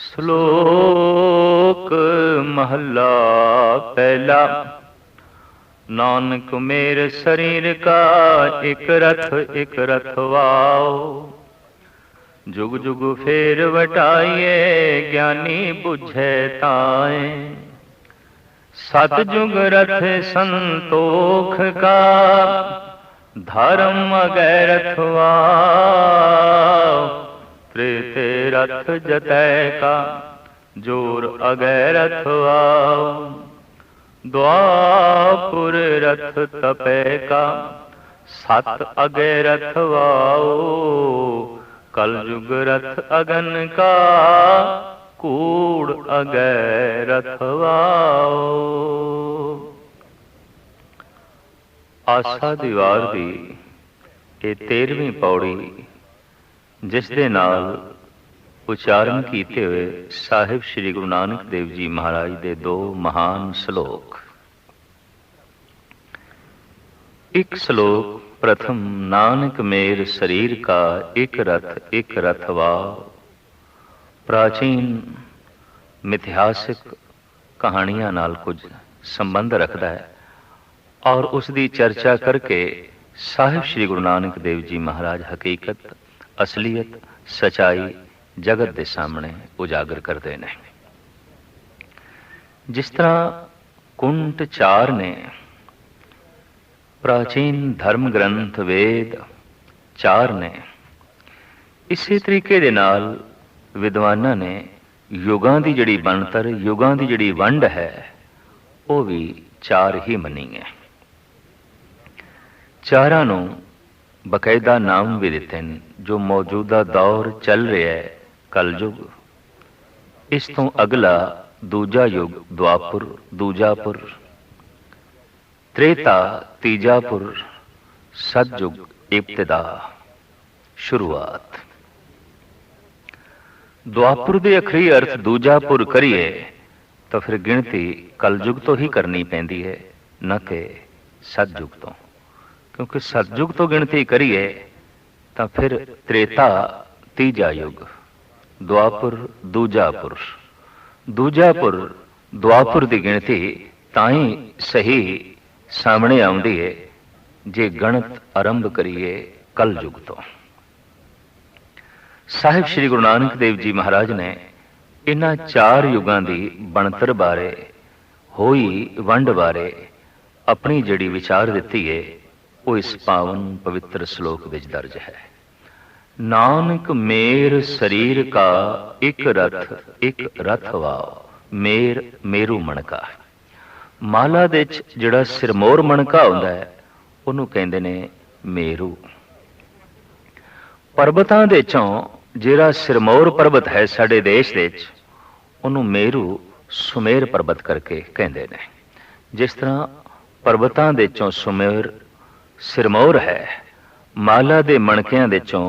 श्लोक महला पहला। नानक मेर शरीर का एक रथ वाओ। जुग जुग फेर वटाइए ज्ञानी बुझे ताए। सतजुग रथ संतोख का धर्म अगैरथ वाओ। त्रेते रथ जतय का जोर अगैरथ वाओ। द्वापुर रथ तपय का सत अगैरथ वाओ। कलयुग रथ अगन का कूड़ अगैरथ वाओ। आसा दी वार दी ये 13वीं पौड़ी जिस दे नाल उच्चारण कीते हुए साहिब श्री गुरु नानक देव जी महाराज दे 2 महान श्लोक। एक श्लोक प्रथम, नानक मेर शरीर का एक रथ वाओ। प्राचीन मिथिहासिक कहानियां नाल कुछ संबंध रखता है और उसकी चर्चा करके साहिब श्री गुरु नानक देव जी महाराज हकीकत, असलीयत, सच्चाई जगत के सामने उजागर करते हैं। जिस तरह कुंट 4 ने प्राचीन धर्म ग्रंथ वेद 4 ने इसी तरीके दे नाल विद्वानां ने युगां दी जिहड़ी बनतर, युगां दी जिहड़ी वंड है वो भी 4 ही मनी है। चारां नूं बकायदा नाम भी दिते हैं। जो मौजूदा दौर चल रहा है कलयुग, इस तो अगला दूजा युग द्वापुर, दूजापुर, त्रेता तीजापुर, सतयुग इब्तिदा, शुरुआत। द्वापुर दे अखरी अर्थ दूजापुर करिए तो फिर गिनती कलयुग तो ही करनी पैंदी है, न कि सतयुग तो। क्योंकि सतयुग तो गिनती करिए तो फिर त्रेता तीजा युग, द्वापुर दूजापुर, दूजापुर द्वापुर की गिनती ताई सही सामने आउंदी है जे गणत आरंभ करिए कलयुग तो। साहिब श्री गुरु नानक देव जी महाराज ने इन्हां 4 युगां की बनतर बारे, होई वंड बारे अपनी जिहड़ी विचार दिती है वो इस पावन पवित्र श्लोक विच दर्ज है। नानक मेर शरीर का एक रथ वाओ। मेर मेरू मणका। माला दे जिहड़ा सिरमौर मणका हुंदा है उहनूं कहंदे ने मेरू। पर्वतां दे चों जिहड़ा सिरमौर पर्वत है साडे देश दे विच उहनूं मेरू सुमेर पर्वत करके कहंदे ने। जिस तरह पर्वतां दे चों सुमेर सिरमौर है, माला दे मणकियां दे चों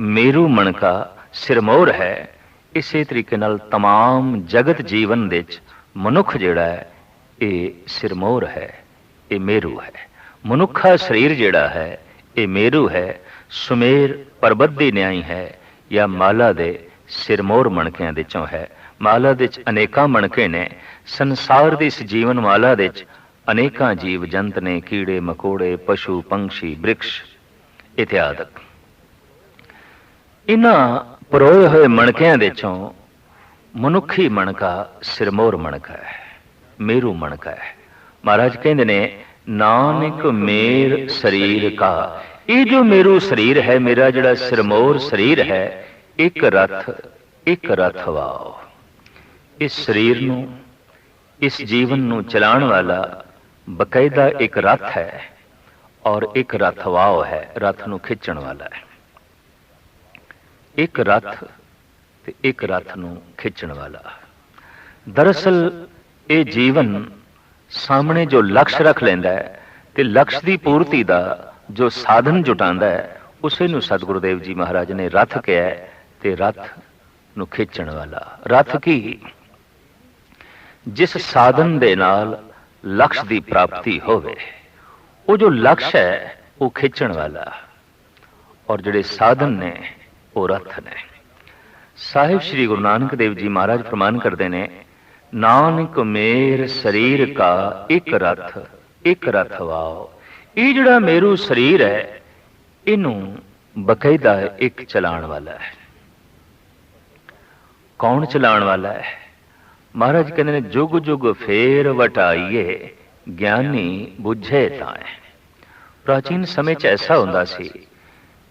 मेरू मणका सिरमौर है, इसी तरीके नाल तमाम जगत जीवन दे विच मनुख जिहड़ा है ये सिरमौर है, ये मेरू है। मनुखा शरीर जिहड़ा है ये मेरू है, सुमेर पर्वत दी न्याई है या माला दे सिरमौर मणकियां दे चों है। माला दे च अनेकां मणके ने। संसार दी इस जीवन माला दे च अनेकां जीव जंत ने, कीड़े मकोड़े, पशु पंछी, वृक्ष इत्यादि। इन्हां परोए हुए मणकियां दे चों मनुखी मणका सिरमौर मणका है, मेरू मणका है। महाराज कहंदे ने नानक मेर शरीर का, ये जो मेरू शरीर है, मेरा जिहड़ा सिरमौर शरीर है, एक रथ वाओ। इस शरीर नूं, इस जीवन नूं चलाण वाला बकायदा एक रथ है और एक रथ वाओ है, रथ नूं खिंचण वाला है। एक रथ ते एक रथ नूं खिंचण वाला। दरअसल ये जीवन सामने जो लक्ष्य रख लेंदा है ते लक्ष्य की पूर्ति का जो साधन जुटांदा है उसे नूं सतगुरु देव जी महाराज ने रथ कहा है ते रथ नूं खिंचण वाला। रथ की जिस साधन दे नाल लक्ष्य की प्राप्ति होवे, वो जो लक्ष्य है वो खिंचण वाला और जिहड़े साधन ने वो रथ ने। ਸਾਹਿਬ ਸ੍ਰੀ ਗੁਰੂ ਨਾਨਕ ਦੇਵ ਜੀ ਮਹਾਰਾਜ ਫਰਮਾਨ ਕਰਦੇ ਨੇ, ਨਾਨਕ ਮੇਰ ਸਰੀਰ ਕਾ ਇੱਕ ਰਥ ਵਾਓ। ਇਹ ਜਿਹੜਾ ਮੇਰੂ ਸਰੀਰ ਹੈ, ਇਹਨੂੰ ਬਕਾਇਦਾ ਇੱਕ ਚਲਾਉਣ ਵਾਲਾ ਹੈ। ਕੌਣ ਚਲਾਉਣ ਵਾਲਾ ਹੈ? ਮਹਾਰਾਜ ਕਹਿੰਦੇ ਨੇ, ਜੁਗ ਜੁਗ ਫੇਰ ਵਟਾਈਏ, ਗਿਆਨੀ ਬੁੱਝੇ ਤਾਂ। ਪ੍ਰਾਚੀਨ ਸਮੇਂ 'ਚ ਐਸਾ ਹੁੰਦਾ ਸੀ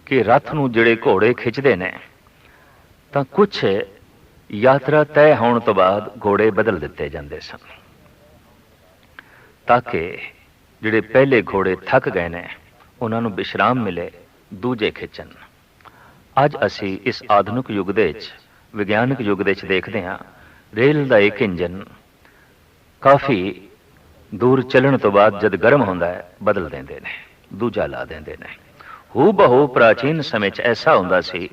ਕਿ ਰੱਥ ਨੂੰ ਜਿਹੜੇ ਘੋੜੇ ਖਿੱਚਦੇ ਨੇ ਤਾਂ ਕੁਛ ਯਾਤਰਾ ਤੈਅ ਹੋਣ ਤੋਂ ਬਾਅਦ ਘੋੜੇ ਬਦਲ ਦਿੱਤੇ ਜਾਂਦੇ ਸਨ, ਤਾਂ ਕਿ ਜਿਹੜੇ ਪਹਿਲੇ ਘੋੜੇ ਥੱਕ ਗਏ ਨੇ ਉਹਨਾਂ ਨੂੰ ਵਿਸ਼ਰਾਮ ਮਿਲੇ, ਦੂਜੇ ਖਿੱਚਣ। ਅੱਜ ਅਸੀਂ ਇਸ ਆਧੁਨਿਕ ਯੁੱਗ ਦੇ ਵਿੱਚ, ਵਿਗਿਆਨਕ ਯੁੱਗ ਦੇ ਵਿੱਚ ਦੇਖਦੇ ਹਾਂ, ਰੇਲ ਦਾ ਇੱਕ ਇੰਜਨ ਕਾਫੀ ਦੂਰ ਚੱਲਣ ਤੋਂ ਬਾਅਦ ਜਦ ਗਰਮ ਹੁੰਦਾ ਹੈ, ਬਦਲ ਦਿੰਦੇ ਨੇ, ਦੂਜਾ ਲਾ ਦਿੰਦੇ ਨੇ। ਹੂ ਬਹੂ ਪ੍ਰਾਚੀਨ ਸਮੇਂ 'ਚ ਐਸਾ ਹੁੰਦਾ ਸੀ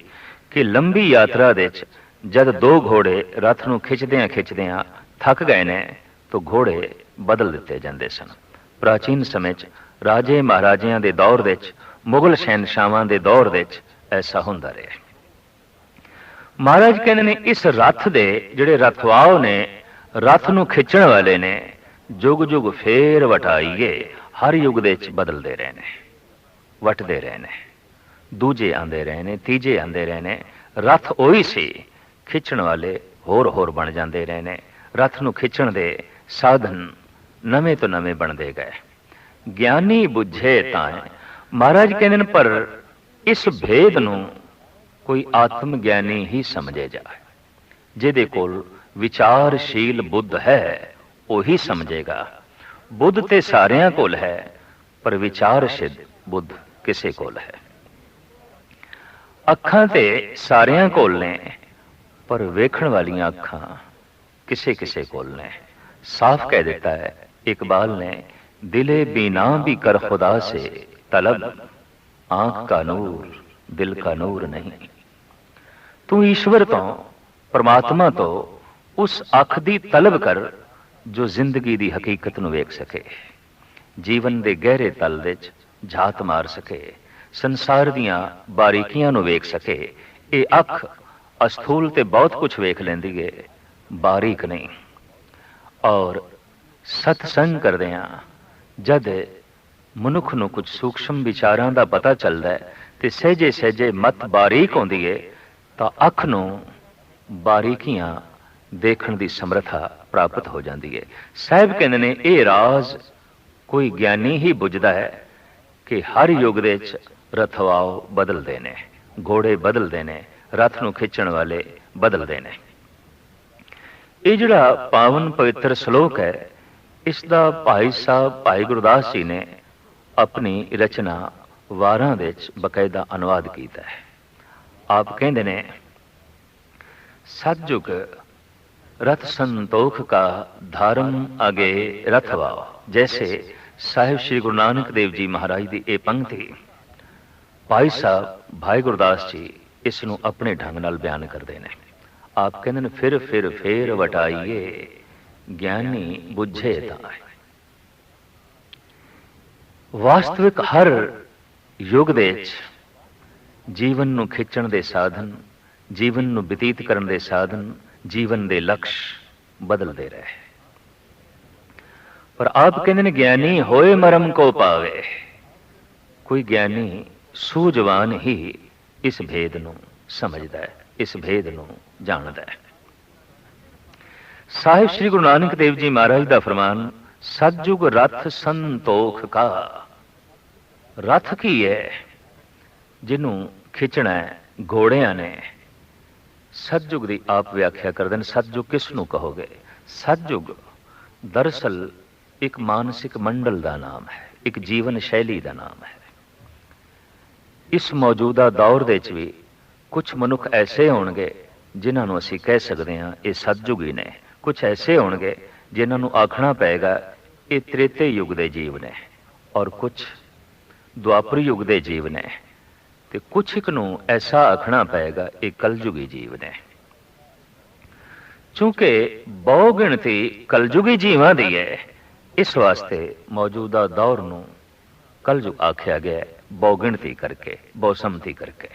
ਕਿ ਲੰਬੀ ਯਾਤਰਾ ਦੇ ਵਿੱਚ ਜਦ ਦੋ ਘੋੜੇ ਰੱਥ ਨੂੰ ਖਿੱਚਦਿਆਂ ਥੱਕ ਗਏ ਨੇ ਤਾਂ ਘੋੜੇ ਬਦਲ ਦਿੱਤੇ ਜਾਂਦੇ ਸਨ। ਪ੍ਰਾਚੀਨ ਸਮੇਂ 'ਚ ਰਾਜੇ ਮਹਾਰਾਜਿਆਂ ਦੇ ਦੌਰ ਦੇ ਵਿੱਚ, ਮੁਗਲ ਸ਼ਹਿਨਸ਼ਾਹਾਂ ਦੇ ਦੌਰ ਦੇ ਵਿੱਚ ਐਸਾ ਹੁੰਦਾ ਰਿਹਾ। ਮਹਾਰਾਜ ਕਹਿੰਦੇ ਨੇ, ਇਸ ਰੱਥ ਦੇ ਜਿਹੜੇ ਰਥਵਾਓ ਨੇ, ਰੱਥ ਨੂੰ ਖਿੱਚਣ ਵਾਲੇ ਨੇ, ਜੁਗ ਜੁਗ ਫੇਰ ਵਟਾਈਏ, ਹਰ ਯੁੱਗ ਦੇ ਵਿੱਚ ਬਦਲਦੇ ਰਹੇ ਨੇ, ਵਟਦੇ ਰਹੇ ਨੇ, ਦੂਜੇ ਆਂਦੇ ਰਹੇ ਨੇ, ਤੀਜੇ ਆਂਦੇ ਰਹੇ ਨੇ। ਰੱਥ ਉਹੀ ਸੀ, ਖਿੱਚਣ ਵਾਲੇ ਹੋਰ ਬਣ ਜਾਂਦੇ ਰਹੇ ਨੇ। ਰੱਥ ਨੂੰ ਖਿੱਚਣ ਦੇ ਸਾਧਨ ਨਵੇਂ ਤੋਂ ਨਵੇਂ ਬਣਦੇ ਗਏ। ਗਿਆਨੀ ਬੁੱਝੇ ਤਾਂ। ਮਹਾਰਾਜ ਕਹਿੰਦੇ ਨੇ, ਪਰ ਇਸ ਭੇਦ ਨੂੰ ਕੋਈ ਆਤਮ ਗਿਆਨੀ ਹੀ ਸਮਝੇ ਜਾਏ। ਜਿਹਦੇ ਕੋਲ ਵਿਚਾਰਸ਼ੀਲ ਬੁੱਧ ਹੈ ਉਹੀ ਸਮਝੇਗਾ। ਬੁੱਧ ਤੇ ਸਾਰਿਆਂ ਕੋਲ ਹੈ, ਪਰ ਵਿਚਾਰਸ਼ੀਲ ਬੁੱਧ ਕਿਸੇ ਕੋਲ ਹੈ। ਅੱਖਾਂ ਤੇ ਸਾਰਿਆਂ ਕੋਲ ਨੇ, ਪਰ ਵੇਖਣ ਵਾਲੀਆਂ ਅੱਖਾਂ ਕਿਸੇ ਕਿਸੇ ਕੋਲ ਨੇ। ਸਾਫ਼ ਕਹਿ ਦਿੱਤਾ ਹੈ ਇਕਬਾਲ ਨੇ, ਦਿਲੇ ਬੀਨਾ ਵੀ ਕਰ ਖੁਦਾ ਸੇ ਤलब, ਆਂਖ ਕਾ ਨੂਰ ਦਿਲ ਕਾ ਨੂਰ ਨਹੀਂ। ਤੂੰ ਈਸ਼ਵਰ ਤੋਂ, ਪਰਮਾਤਮਾ ਤੋਂ ਉਸ ਅੱਖ ਦੀ ਤਲਬ ਕਰ ਜੋ ਜ਼ਿੰਦਗੀ ਦੀ ਹਕੀਕਤ ਨੂੰ ਵੇਖ ਸਕੇ, ਜੀਵਨ ਦੇ ਗਹਿਰੇ ਤਲ ਵਿੱਚ ਝਾਤ ਮਾਰ ਸਕੇ, ਸੰਸਾਰ ਦੀਆਂ ਬਾਰੀਕੀਆਂ ਨੂੰ ਵੇਖ ਸਕੇ। ਇਹ ਅੱਖ ਅਸਥੂਲ ਤੇ ਬਹੁਤ ਕੁਝ ਵੇਖ ਲੈਂਦੀ ਹੈ, ਬਾਰੀਕ ਨਹੀਂ। ਔਰ ਸਤਸੰਗ ਕਰਦਿਆਂ ਜਦ ਮਨੁੱਖ ਨੂੰ ਕੁਝ ਸੂਖਸ਼ਮ ਵਿਚਾਰਾਂ ਦਾ ਪਤਾ ਚੱਲਦਾ ਹੈ ਤੇ ਸਹਿਜੇ ਸਹਿਜੇ ਮਤ ਬਾਰੀਕ ਆਉਂਦੀ ਹੈ, ਤਾਂ ਅੱਖ ਨੂੰ ਬਾਰੀਕੀਆਂ ਦੇਖਣ ਦੀ ਸਮਰੱਥਾ ਪ੍ਰਾਪਤ ਹੋ ਜਾਂਦੀ ਹੈ। ਸਾਹਿਬ ਕਹਿੰਦੇ ਨੇ, ਇਹ ਰਾਜ਼ ਕੋਈ ਗਿਆਨੀ ਹੀ ਬੁੱਝਦਾ ਹੈ ਕਿ ਹਰ ਯੁੱਗ ਦੇ ਵਿੱਚ ਰਥਵਾਓ ਬਦਲਦੇ ਨੇ, ਘੋੜੇ ਬਦਲਦੇ ਨੇ, ਰੱਥ ਨੂੰ ਖਿੱਚਣ ਵਾਲੇ ਬਦਲਦੇ ਨੇ। ਇਹ ਜਿਹੜਾ ਪਾਵਨ ਪਵਿੱਤਰ ਸ਼ਲੋਕ ਹੈ, ਇਸ ਦਾ ਭਾਈ ਸਾਹਿਬ ਭਾਈ ਗੁਰਦਾਸ ਜੀ ਨੇ ਆਪਣੀ ਰਚਨਾ ਵਾਰਾਂ ਦੇ ਵਿੱਚ ਬਕਾਇਦਾ ਅਨੁਵਾਦ ਕੀਤਾ ਹੈ। ਆਪ ਕਹਿੰਦੇ ਨੇ, ਸਤਜੁਗ रथ संतोख का धर्म आगे रथवाओ। जैसे साहिब श्री गुरु नानक देव जी महाराज की यह पंक्ति भाई साहब भाई गुरदास जी इसनों अपने ढंग नाल बयान करते हैं। आप कहते हैं, फिर फेर वटाइए ज्ञानी बुझे ताए। वास्तविक हर युग दे जीवन नूं खिंचण दे साधन, जीवन नूं बतीत करन दे साधन, जीवन दे लक्ष्य बदलते रहे। पर आप कहते हैं, ज्ञानी होए मरम को पावे। कोई ज्ञानी सूझवान ही इस भेद नूं समझदा है, इस भेद नूं जानदा है। साहिब श्री गुरु नानक देव जी महाराज का फरमान, सतजुग रथ संतोख का। रथ की है जिन्हों खिंचना है घोड़िया ने। सतयुग की आप व्याख्या करते हैं, सतयुग किसनों कहोगे? सतयुग दरअसल एक मानसिक मंडल का नाम है, एक जीवन शैली का नाम है। इस मौजूदा दौर दे भी कुछ मनुख ऐसे होणगे जिन्होंने असीं कह सकते हैं ये सतयुग ही ने, कुछ ऐसे होणगे जिन्होंने आखना पेगा ये त्रेते युग के जीव ने, और कुछ द्वापर युग के जीव ने, ते कुछ एक नूं ऐसा आखना पेगा ये कलयुगी जीव ने। चूंकि बहु गिणती कलयुगी जीवां दी है, इस वास्ते मौजूदा दौर नूं कलयुग आख्या गया, बहु गिणती करके, बहुसमती करके।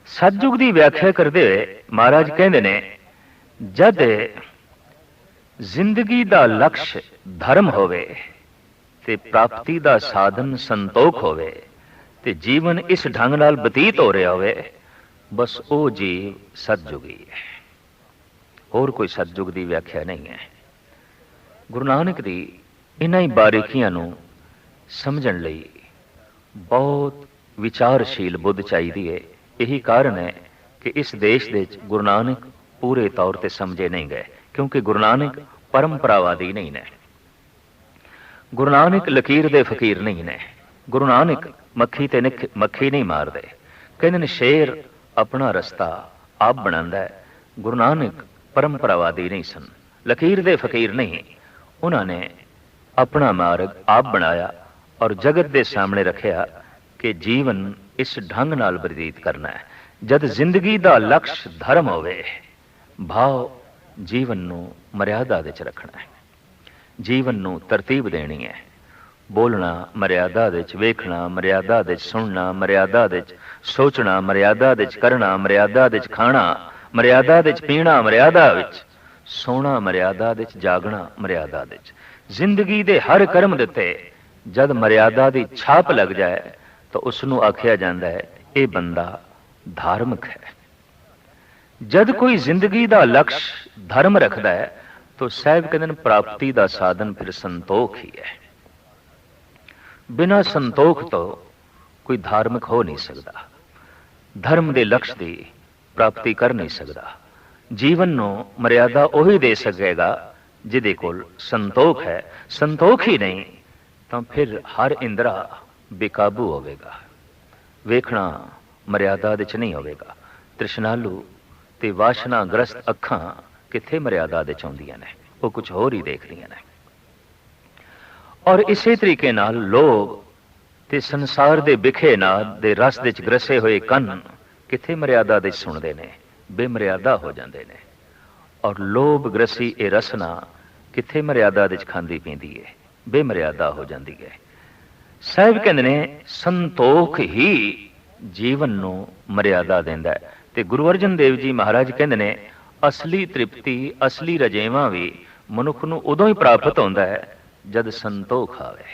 सतयुग की व्याख्या करते हुए महाराज कहते ने, जद जिंदगी का लक्ष्य धर्म होवे ते प्राप्ति का साधन संतोख होवे ते जीवन इस ढंग नाल बतीत हो रहा होवे, बस वो जीव सतयुगी है। और कोई सतयुग की व्याख्या नहीं है। गुरु नानक दी इन्हां ही बारीकियां नूं समझण लई बहुत विचारशील बुद्ध चाहिए है। यही कारण है कि इस देश दे गुरु नानक पूरे तौर पर समझे नहीं गए, क्योंकि गुरु नानक परंपरावादी नहीं ने। गुरु नानक लकीर दे फकीर नहीं ने। गुरु नानक मक्खी ते मक्खी नहीं मारते। कहते ने शेर अपना रस्ता आप बनांदा है। गुरु नानक परंपरावादी नहीं सन, लकीर दे फकीर नहीं। उन्होंने अपना मार्ग आप बनाया और जगत के सामने रखा कि जीवन इस ढंग नाल बतीत करना है। जद जिंदगी का लक्ष्य धर्म होवे, भाव जीवन नूं मर्यादा विच रखना है, जीवन नूं तरतीब देनी है। बोलना मर्यादा विच, वेखना मर्यादा विच, सुनना मर्यादा विच, सोचना मर्यादा विच, करना मर्यादा विच, खाना मर्यादा विच, पीना मर्यादा विच, सोना मर्यादा विच, जागना मर्यादा विच। जिंदगी दे हर कर्म दिते जद मर्यादा की छाप लग जाए तो उसनों आख्या जाता है ये बंदा धार्मिक है। जद कोई जिंदगी का लक्ष्य धर्म रखता है तो साहब कहते प्राप्ति का साधन फिर संतोख ही है। बिना संतोख तो कोई धार्मिक हो नहीं सकता, धर्म के लक्ष्य की प्राप्ति कर नहीं सकता। जीवन नूं मर्यादा उही दे सकेगा जिहदे कोल संतोख है। संतोख ही नहीं तो फिर हर इंद्रा बेकाबू होवेगा, वेखना मर्यादा विच नहीं होवेगा। तृष्णालु ते वासनाग्रस्त अखां किथे मर्यादा विच आउंदियां ने, वो कुछ होर ही देखदियां ने। और इसे तरीके नाल लोभ ते संसार दे बिखे नाद दे रस विच ग्रसे होए कन किथे मर्यादा विच सुणदे ने, बेमर्यादा हो जाते हैं। और लोभ ग्रसी ये रसना किथे मर्यादा विच खांदी पींदी है, बेमर्यादा हो जाती है। साहब कहते ने संतोख ही जीवन नूं मर्यादा देंदा है। ते गुरु अर्जन देव जी महाराज कहते ने असली तृप्ति असली रजेवा भी मनुख नूं उदों ही प्राप्त होंदा है जद संतोख आवे।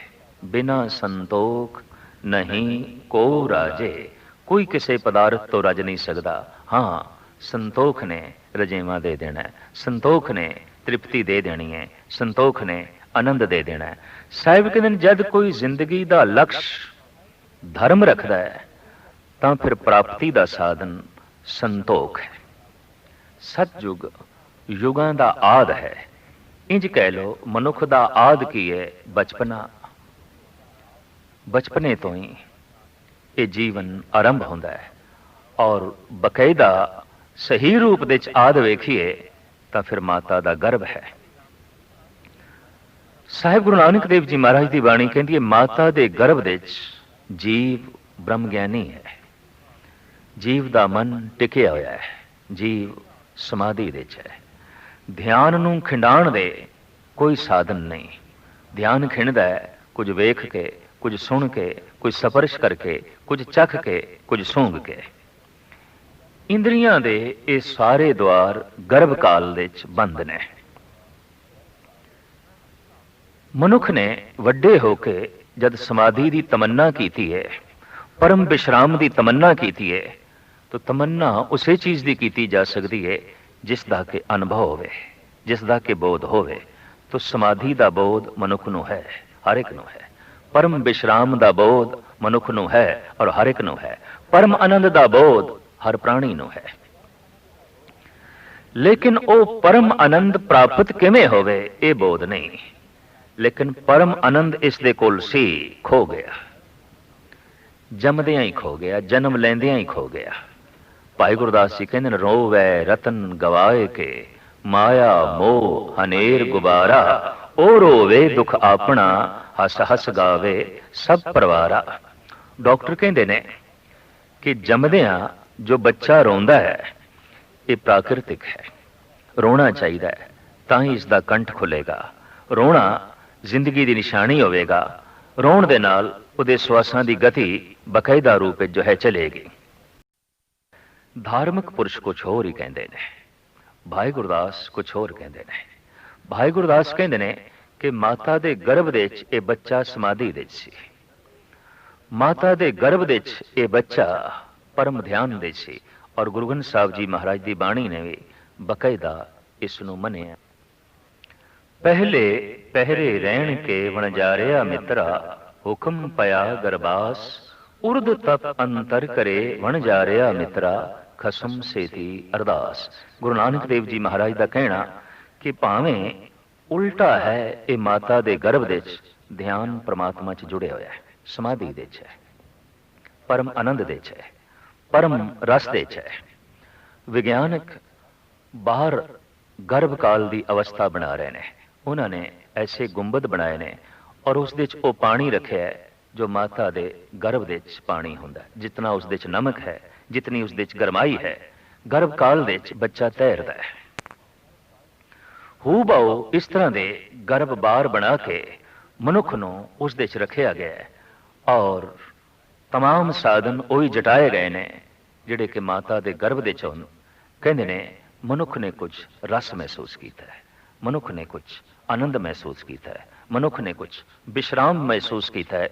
बिना संतोख नहीं को राजे, कोई किसी पदार्थ तो रज नहीं सकता। हाँ, संतोख ने रजेवा दे देना है, संतोख ने तृप्ति दे देनी है, संतोख ने आनंद दे देना है। साहिब कहते हैं जब कोई जिंदगी का लक्ष्य धर्म रखता है तो फिर प्राप्ति का साधन संतोख है। सतयुग युगां का आद है। इंज कह लो मनुख का आद की है बचपना। बचपने तो ही ये जीवन आरंभ होता है और बकायदा सही रूप दे आद वेखिए तो फिर माता का गर्भ है। साहिब गुरु नानक देव जी महाराज की बाणी कहती है माता के गर्भ दे जीव ब्रह्म ज्ञानी है। जीव का मन टिकिया होया है, जीव समाधि दे है। ध्यान नूं खिंडाण दे कोई साधन नहीं। ध्यान खिंडदा है कुछ वेख के, कुछ सुन के, कुछ स्पर्श करके, कुछ चख के, कुछ सूंघ के। इंद्रियां दे ये सारे द्वार गर्भ काल दे बंद ने। मनुख ने वड्डे होके जद समाधि की तमन्ना की है, परम विश्राम की तमन्ना की है, तो तमन्ना उसे चीज़ की की जा सकती है जिसका के अनुभव होवे, जिसका के बोध होवे। तो समाधि का बोध मनुख नूं है, हर एक नूं है। परम विश्राम का बोध मनुख नूं है और हर एक नूं है। परम आनंद का बोध हर प्राणी नूं है। लेकिन वो परम आनंद प्राप्त किवें होवे ये बोध नहीं। लेकिन परम आनंद इस दे कोल सी खो गया, जमदियां ही खो गया, जन्म लैंदियां ही खो गया। भाई गुरदास जी कहते रोवै रतन गवाए के माया मोह हनेर गुबारा, ओ रोवे दुख अपना हस हस गावे सब परवारा। डॉक्टर कहते ने कि जमदियां जो बच्चा रोंदा है ये प्राकृतिक है, रोना चाहिए तां इसका कंठ खुलेगा। रोना जिंदगी की निशानी होवेगा। रोण दे नाल उहदे श्वासां की गति बकायदा रूप जो है चलेगी। धार्मिक पुरुष कुछ होर ही कहते ने, भाई गुरदास कुछ होर कहते ने। भाई गुरदास कहते ने कि माता दे गर्भ दे विच ये बच्चा समाधि दे सी, माता दे गर्भ दे विच ये बच्चा परम ध्यान दे सी। और गुरु ग्रंथ साहब जी महाराज की बाणी ने भी बकायदा इसनूं मन्निया। पहले पहरे रहन के वणजारिया मित्रा, हुक्म पया गरबास, उर्द तप अंतर करे वणजारिया मित्रा, खसम सेती अरदास। गुरु नानक देव जी महाराज का कहना कि भावें उल्टा है, ये माता दे गर्भ दे ध्यान परमात्मा च जुड़े होया है, समाधि दे है, परम आनंद दे है, परम रस दे है। विज्ञानक बाहर गर्भ काल की अवस्था बना रहे हैं, उन्होंने ऐसे गुंबद बनाए ने और उस दे वो पानी रखे है जो माता दे गर्भ दे पानी हुंदा है। जितना उस दे नमक है, जितनी उस दे गरमाई है, गर्भ काल दे बच्चा तैरता है। हू बाओ इस तरह दे गर्भ बार बना के मनुख नूं उस दे रखिया गया है और तमाम साधन उही जटाए गए ने जिहड़े कि माता दे गर्भ दे च होण। कहंदे ने मनुख ने कुछ रस महसूस किया है, मनुख ने कुछ आनंद महसूस किया है, मनुख ने कुछ विश्राम महसूस किया है।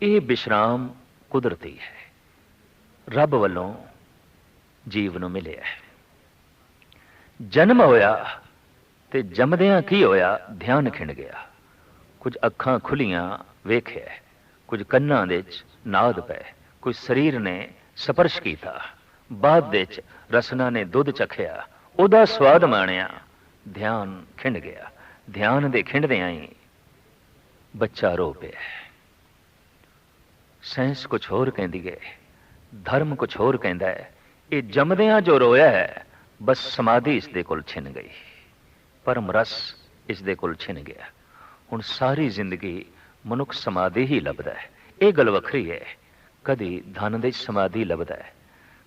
ये विश्राम कुदरती है, रब वालों जीव नूं मिलिया है। जन्म होया ते जमदियां की होया, ध्यान खिंड गया। कुछ अखां खुलियां वेख्या, कुछ कन्नां दे च नाद पै, कुछ शरीर ने स्पर्श किया, बाद दे च रसना ने दुध चखिया, उहदा स्वाद माणिया, ध्यान खिंड गया। ध्यान दे खिंडदियां ही बच्चा रो पिया। साइंस कुछ होर कहती है, धर्म कुछ होर कहता है। ये जमदियां जो रोया है बस समाधि इस दे कोल छिन गई, परम रस इस दे कोल छिन गया। हुण सारी जिंदगी मनुख समाधि ही लभदा है। ये गल वखरी है, कदी धन दे समाधि लभदा है,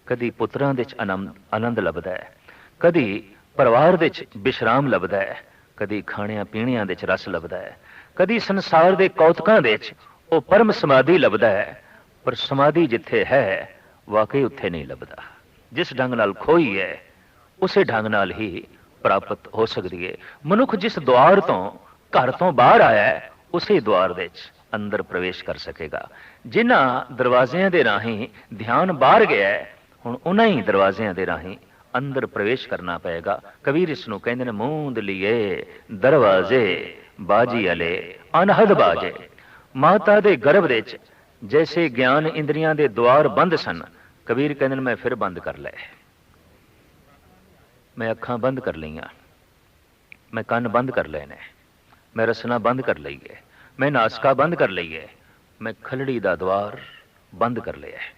कदी पुत्रां दे आनंद लभदा है, कदी परिवार दे विश्राम लभदा है, कदी खाणियां पीणियां दे रस लभदा है, कदी संसार दे कौतकां दे वो परम समाधि लभदा है। पर समाधि जिथे है वाकई उत्थे नहीं लभदा। जिस ढंग नाल खोई है उसे ढंग नाल ही प्राप्त हो सकती है। मनुख जिस द्वार तो घर तो बाहर आया है उसे द्वार दे अंदर प्रवेश कर सकेगा। जिन्हां दरवाजियां दे राही ध्यान बाहर गया है, हुण उन्हां ही दरवाजियां दे राही अंदर प्रवेश करना पएगा। कबीर इसनूं कहंदे ने, मूंद लिए दरवाजे बाजी अले अनहद बाजे। माता दे गर्भ दे जैसे ज्ञान इंद्रियां दे द्वार बंद सन, कबीर कहंदे ने मैं फिर बंद कर ले। मैं अखां बंद कर लईआं, मैं कन्न बंद कर लेने, मैं रसना बंद कर लई है, मैं नासका बंद कर लई है, मैं खलड़ी दा द्वार बंद कर लिया है।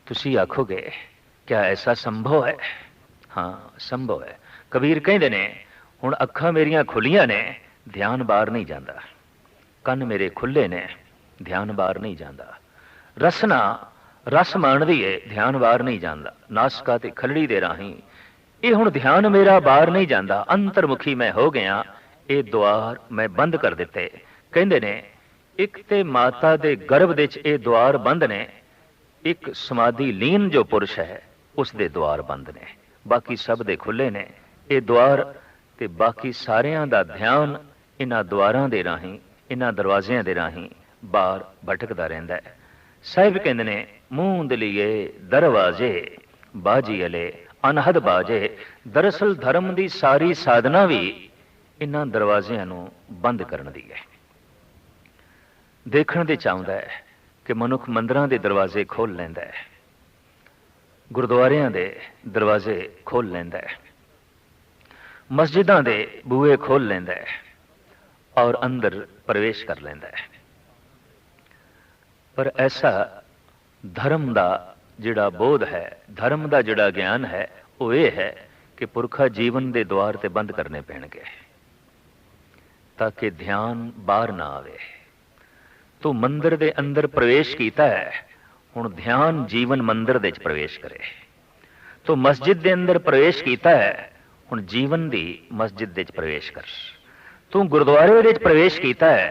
तुसी आखोगे क्या ऐसा संभव है? हाँ संभव है। कबीर कहंदे ने, हुण अखां मेरियां खुलियां ने, ध्यान बाहर नहीं जाता, कन्न मेरे खुले ने, ध्यान बाहर नहीं जाता, रसना रस माणदी है, ध्यान बाहर नहीं जाता, नासका ते खलड़ी दे राही ये हुण ध्यान मेरा बाहर नहीं जाता, अंतर्मुखी मैं हो गया, ये द्वार मैं बंद कर दिते। कहंदे ने एक ते माता दे गर्भ दे च ये द्वार बंद ने, एक समाधि लीन जो पुरुष है उस दे द्वार बंद ने, बाकी सब दे खुले ने। ये द्वार ते बाकी सारियां दा ध्यान इन्हां द्वारां दे राही, इन्हां दरवाजियां दे राही बाहर भटकदा रहिंदा है। साहिब कहंदे ने, मूंद लिए दरवाजे बाजी अले अनहद बाजे। दरअसल धर्म की सारी साधना भी इन्हां दरवाजियां नूं बंद करन दी है। देखण दे चाहुंदा है कि मनुख मंदिरां दे दरवाजे खोल लैंदा है, गुरुद्वारियां दे दरवाजे खोल लैंदा है, मस्जिदां दे बूहे खोल लैंदा है और अंदर प्रवेश कर लैंदा है। पर ऐसा धर्म दा जिहड़ा बोध है, धर्म दा जिहड़ा ज्ञान है, वो ये है कि पुरखा जीवन दे द्वार ते बंद करने पैणगे ताकि ध्यान बाहर ना आवे। तो मंदिर दे अंदर प्रवेश कीता है, हुण ध्यान जीवन मंदिर दे प्रवेश करे। तो मस्जिद दे अंदर प्रवेश कीता है, हुण जीवन दी मस्जिद दे प्रवेश कर। तू गुरुद्वारे दे प्रवेश कीता है,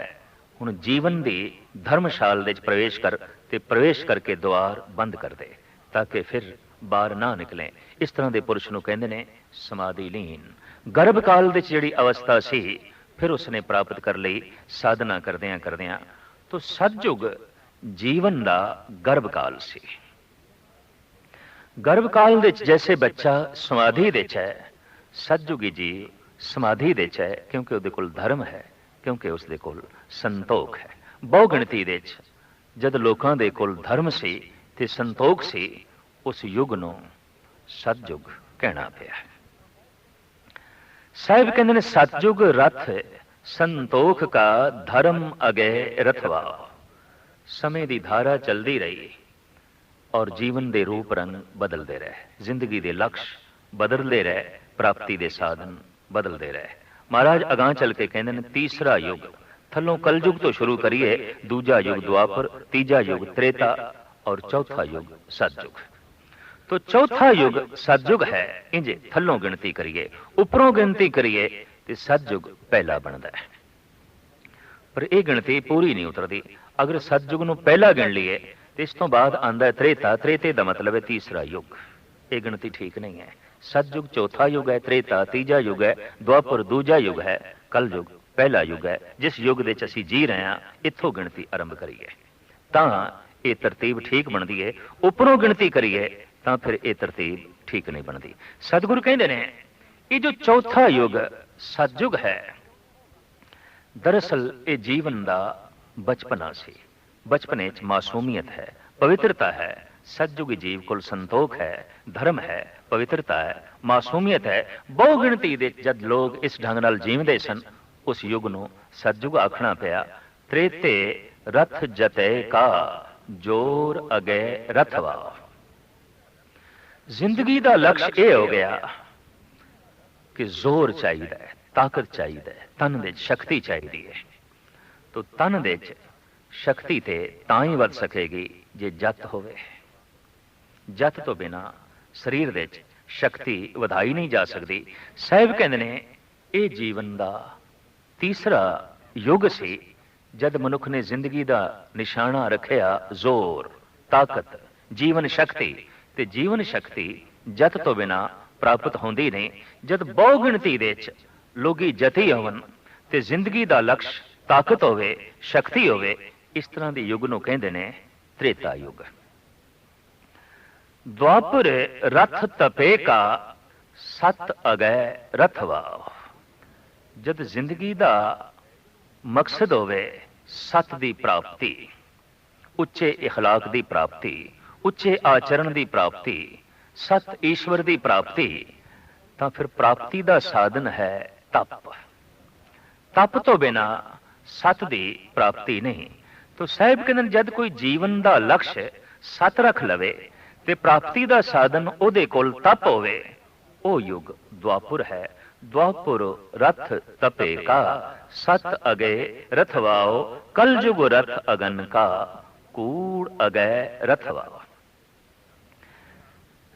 हुण जीवन दी धर्मशाल दे प्रवेश कर, ते प्रवेश करके द्वार बंद कर दे ताकि फिर ਬਾਹਰ ਨਾ ਨਿਕਲੇ। ਇਸ ਤਰ੍ਹਾਂ ਦੇ ਪੁਰਸ਼ ਨੂੰ ਕਹਿੰਦੇ ਨੇ ਸਮਾਧੀ ਲੀਨ। ਗਰਭ ਕਾਲ ਵਿੱਚ ਜਿਹੜੀ ਅਵਸਥਾ ਸੀ ਫਿਰ ਉਸਨੇ ਪ੍ਰਾਪਤ ਕਰ ਲਈ ਸਾਧਨਾ ਕਰਦਿਆਂ ਕਰਦਿਆਂ। ਤੋ ਸਤਜੁਗ ਜੀਵਨ ਦਾ ਗਰਭ ਕਾਲ ਸੀ। ਗਰਭ ਕਾਲ ਵਿੱਚ ਜੈਸੇ ਬੱਚਾ ਸਮਾਧੀ ਵਿੱਚ ਹੈ, ਸਤਜੁਗੀ ਜੀਵ ਸਮਾਧੀ ਵਿੱਚ ਹੈ, ਕਿਉਂਕਿ ਉਹਦੇ ਕੋਲ ਧਰਮ ਹੈ, ਕਿਉਂਕਿ ਉਸਦੇ ਕੋਲ ਸੰਤੋਖ ਹੈ। ਬਹੁ ਗਿਣਤੀ ਦੇ ਵਿੱਚ ਜਦ ਲੋਕਾਂ ਦੇ ਕੋਲ ਧਰਮ ਸੀ ਤੇ ਸੰਤੋਖ ਸੀ, ਉਸ ਯੁੱਗ ਨੂੰ ਸਤਜੁਗ ਕਹਿਣਾ ਪਿਆ। ਸਾਹਿਬ ਕਹਿੰਦੇ ਨੇ ਸਤਜੁਗ ਰਥ ਸੰਤੋਖ ਕਾ ਧਰਮ ਅਗੇ ਰਥਵਾ। ਸਮੇਂ ਦੀ ਧਾਰਾ ਚਲਦੀ ਰਹੀ ਔਰ ਜੀਵਨ ਦੇ ਰੂਪ ਰੰਗ ਬਦਲਦੇ ਰਹੇ, ਜ਼ਿੰਦਗੀ ਦੇ ਲਕਸ਼ ਬਦਲਦੇ ਰਹੇ, ਪ੍ਰਾਪਤੀ ਦੇ ਸਾਧਨ ਬਦਲਦੇ ਰਹੇ। ਮਹਾਰਾਜ ਅਗਾਂਹ ਚੱਲ ਕੇ ਕਹਿੰਦੇ ਨੇ ਤੀਸਰਾ ਯੁੱਗ, ਥੱਲੋਂ ਕਲਯੁਗ ਤੋਂ ਸ਼ੁਰੂ ਕਰੀਏ, ਦੂਜਾ ਯੁੱਗ ਦੁਆਪਰ, ਤੀਜਾ ਯੁੱਗ ਤ੍ਰੇਤਾ ਔਰ ਚੌਥਾ ਯੁੱਗ ਸਤਜੁਗ। तो चौथा युग सतयुग है। इंजे थलों गिनती करिए, उपरों गिनती करिए तो सतयुग पहला बनता है, पर यह गिनती पूरी नहीं उतरती। अगर सतयुग नूं पहला गिन लीए तो इस तो बाद आंदा है त्रेता। त्रेते का मतलब है तीसरा युग। ये गिनती ठीक नहीं है। सतयुग चौथा युग है, त्रेता तीजा युग है, द्वापर दूजा युग है, कल युग पहला युग है। जिस युग दे असीं जी रहे हैं इत्थों गिनती आरंभ करिए तां ये तरतीब ठीक बनती है। उपरों गिनती करिए तो फिर ये तरतीब ठीक नहीं बनती। सतगुरु कहते हैं ये जो चौथा युग सतयुग है, दरअसल ये जीवन का बचपना सी। बचपने च मासूमियत है, पवित्रता है। सतयुग जीव को संतोख है, धर्म है, पवित्रता है, मासूमियत है। बहु गिणती दे जब लोग इस ढंग नाल जीवते सन उस युग नूं सतयुग आखना पिया। त्रेते रथ जते का जोर अगे रथवा। जिंदगी का लक्ष्य यह हो गया कि जोर चाहिए, ताकत चाहिए, तन दे शक्ति चाहिए है। तो तन दे शक्ति ते तां ही वध सकेगी जे जत होवे। जत तो बिना शरीर दे शक्ति वधाई नहीं जा सकती। साहिब कहते ने ये जीवन का तीसरा युग सी जद मनुख ने जिंदगी का निशाना रखिया जोर, ताकत, जीवन शक्ति। ते जीवन शक्ति जत तो बिना प्राप्त होंदी नहीं। जद बहु गिणती दे लोगी जती होवन ते जिंदगी का लक्ष्य ताकत होवे, शक्ति होवे, इस तरह के युग नूं कहंदे ने त्रेता युग। द्वापर रथ तपे का सत अगै रथवा। जद जिंदगी का मकसद होवे सत की प्राप्ति, उच्चे इखलाक की प्राप्ति, उच्चे आचरण की प्राप्ति, सत ईश्वर की प्राप्ति, तो फिर प्राप्ति का साधन है तप। तप तो बिना सत की प्राप्ति नहीं। तो साहिब कहते जब कोई जीवन का लक्ष्य सत रख लवे तो प्राप्ति का साधन उहदे कोल तप होवे, ओ युग द्वापुर है। द्वापुर रथ तपे का सत अगे रथवाओ। कल युग रथ अगन का कूड़ अगे रथवाओ।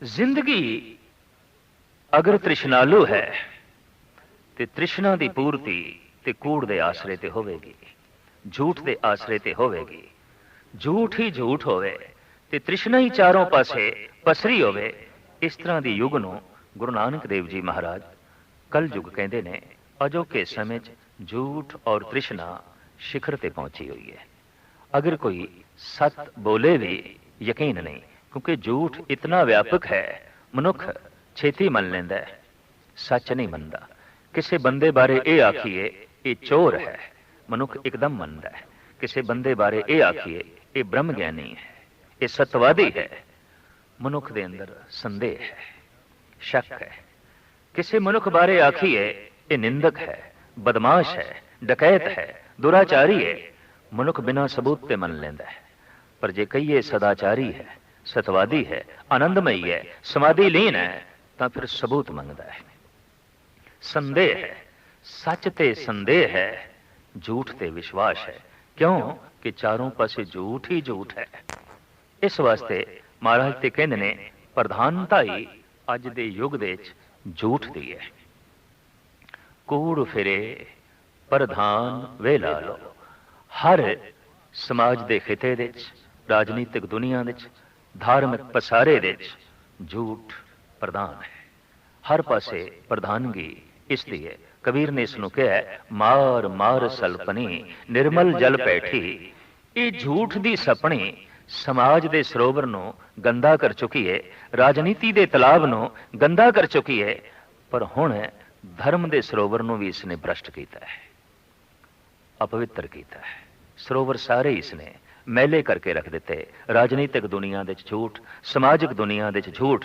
जिंदगी अगर तृष्णालु है तो तृष्णा की पूर्ति ते कूड़ दे आसरे ते होवेगी, झूठ दे आसरे ते होवेगी। झूठ ही झूठ होवे ते तृष्णा ही चारों पासे पसरी होवे। इस तरह की युग नूं गुरु नानक देव जी महाराज कल युग कहते ने। अजोके समय झूठ और तृष्णा शिखर ते पहुंची हुई है। अगर कोई सत बोले भी यकीन नहीं, क्योंकि झूठ इतना व्यापक है मनुख छेती मन लेंदा है, सच नहीं मनता। किसी बंदे बारे ये आखिए ये चोर है, मनुख एकदम मनता है। किसी बंदे बारे ये आखिए ये ब्रह्म ज्ञानी है, ये सतवादी है, मनुख दे अंदर संदेह है, शक है। किसी मनुख बारे आखिए ये निंदक है, बदमाश है, डकैत है, दुराचारी है, मनुख बिना सबूत ते मन लेंदा है। पर जे कहिए सदाचारी है, सतवादी है, आनंदमयी है, समाधि लीन है, तो फिर सबूत मंगता है। संदेह है, सच ते संदेह है, झूठ ते विश्वास है। क्यों कि चारों पासे झूठ ही झूठ है। इस वास्ते महाराज ते कहंदे ने प्रधानता ही अज दे युग दे झूठ दी है। कूड़ फिरे प्रधान वेला लो। हर समाज के खिते दे, राजनीतिक दुनिया दे, धार्मिक पसारे दे झूठ प्रधान है। हर पासे प्रधानगी इसदी है। कबीर ने इसनूं कहा मार मार सलपनी निर्मल जल पैठी। ये झूठ दी सपनी समाज दे सरोवर नूं गंदा कर चुकी है, राजनीति दे तलाब नूं गंदा कर चुकी है, पर हुण धर्म दे सरोवर नूं भी इसने भ्रष्ट कीता है, अपवित्र कीता है। सरोवर सारे इसने मैले करके रख दिते। राजनीतिक दुनिया दे झूठ, समाजिक दुनिया दे झूठ,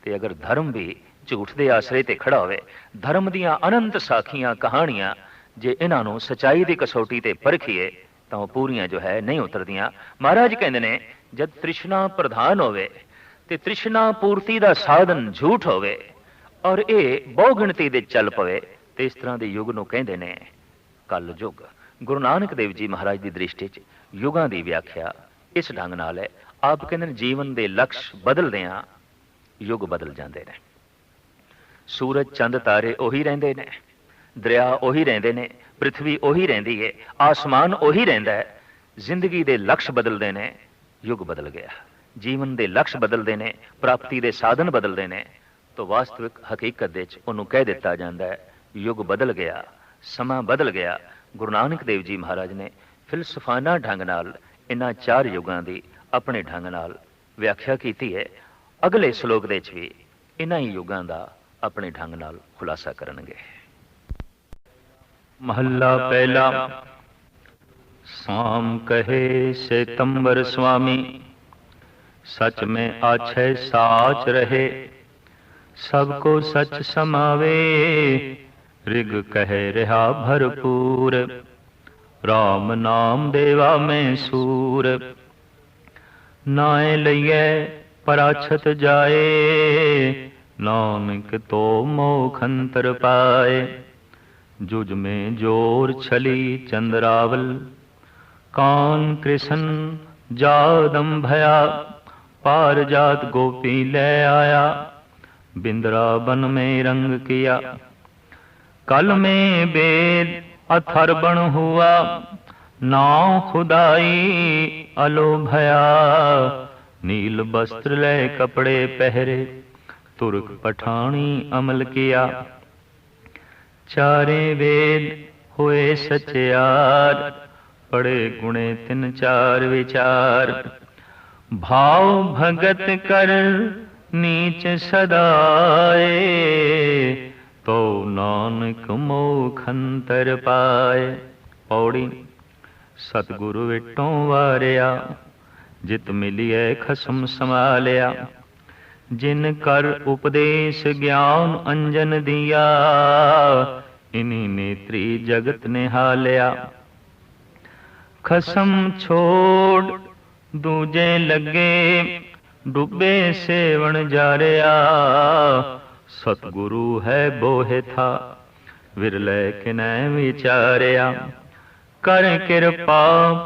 ते अगर धर्म भी झूठ दे आसरे ते खड़ा होवे, धर्म दियां अनंत साखियां कहानियां जे इन्हां नूं सच्चाई दी कसौटी ते परखीए तां वो पूरियां जो है नहीं उतरदियां। महाराज कहंदे ने जद तृष्णा प्रधान होवे ते तृष्णा पूर्ति दा साधन झूठ होवे और ये बहु गिणती दे चल पवे ते इस तरह दे युग नूं कहंदे ने कल युग। गुरु नानक देव जी महाराज की दृष्टि च युगां की व्याख्या इस ढंग नाल है। आप कहते हैं जीवन के लक्ष्य बदलदियां युग बदल जाते हैं। सूरज चंद तारे उही रहिंदे ने, दरिया उही रहिंदे ने, पृथ्वी उही रहिंदी है, आसमान उही रहिंदा है। जिंदगी के लक्ष्य बदलते हैं, युग बदल गया। जीवन के लक्ष्य बदलते हैं, प्राप्ति के साधन बदलते हैं, तो वास्तविक हकीकत दे च उहनूं कह दिता जाता है युग बदल गया, समा बदल गया। गुरु नानक देव जी महाराज ने फिलसफाना ढंग नाल इन्हां चार युगां दी अपने ढंग नाल व्याख्या की है। अगले श्लोक दे च भी इन्हां ही युगां दा अपने ढंग नाल खुलासा करनगे। महला पहला। साम कहे सेतंबर स्वामी, सच में आछे साच रहे। सबको सच समावे, ऋग कहे रहा भरपूर। राम नाम देवा में सूर, नाए लइए पराछत जाए। नानक तो मोख अंतर पाए। जुज में जोर छली चंद्रावल, कान कृष्ण जादम भया। पार जात गोपी ले आया, बिंद्रावन में रंग किया। कल में वेद अथर्वण हुआ, नाव खुदाई अलो भया। नील वस्त्र ले कपड़े पहरे, तुर्क पठानी अमल किया। चारे वेद हुए सचयार, पड़े गुणे तिन चार विचार। भाव भगत कर नीच सदाए, तो नानक मोख अंतर पाए। पौड़ी। सतगुरु विटों वारिया, जित मिलिए खसम संभालिया। जिन कर उपदेश ज्ञान अंजन दिया, इन्हीं नेत्री जगत निहालिया। खसम छोड़ दूजे लगे, डूबे सेवन जारिया। सतगुरु है बोहे था, विरले किनै विचारिया। कर कृपा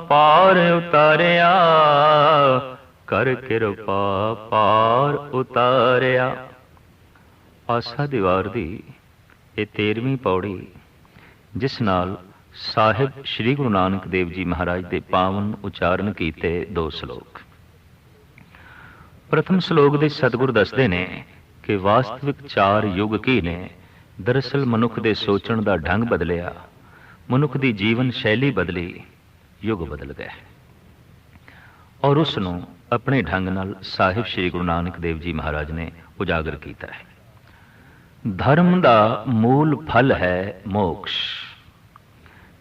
पार उतारिया, कर कृपा पार उतारिया। आसा दीवार दी ये 13वीं पौड़ी, जिस नाल साहिब श्री गुरु नानक देव जी महाराज दे पावन उचारण कीते 2 श्लोक। प्रथम श्लोक दे सतगुर दसदे ने कि वास्तविक 4 युग की ने। दरअसल मनुख दे सोचण दा ढंग बदलिया, मनुख दी जीवन शैली बदली, युग बदल गए। और उसनूं अपने ढंग नाल साहिब श्री गुरु नानक देव जी महाराज ने उजागर किया है। धर्म दा मूल फल है मोक्ष।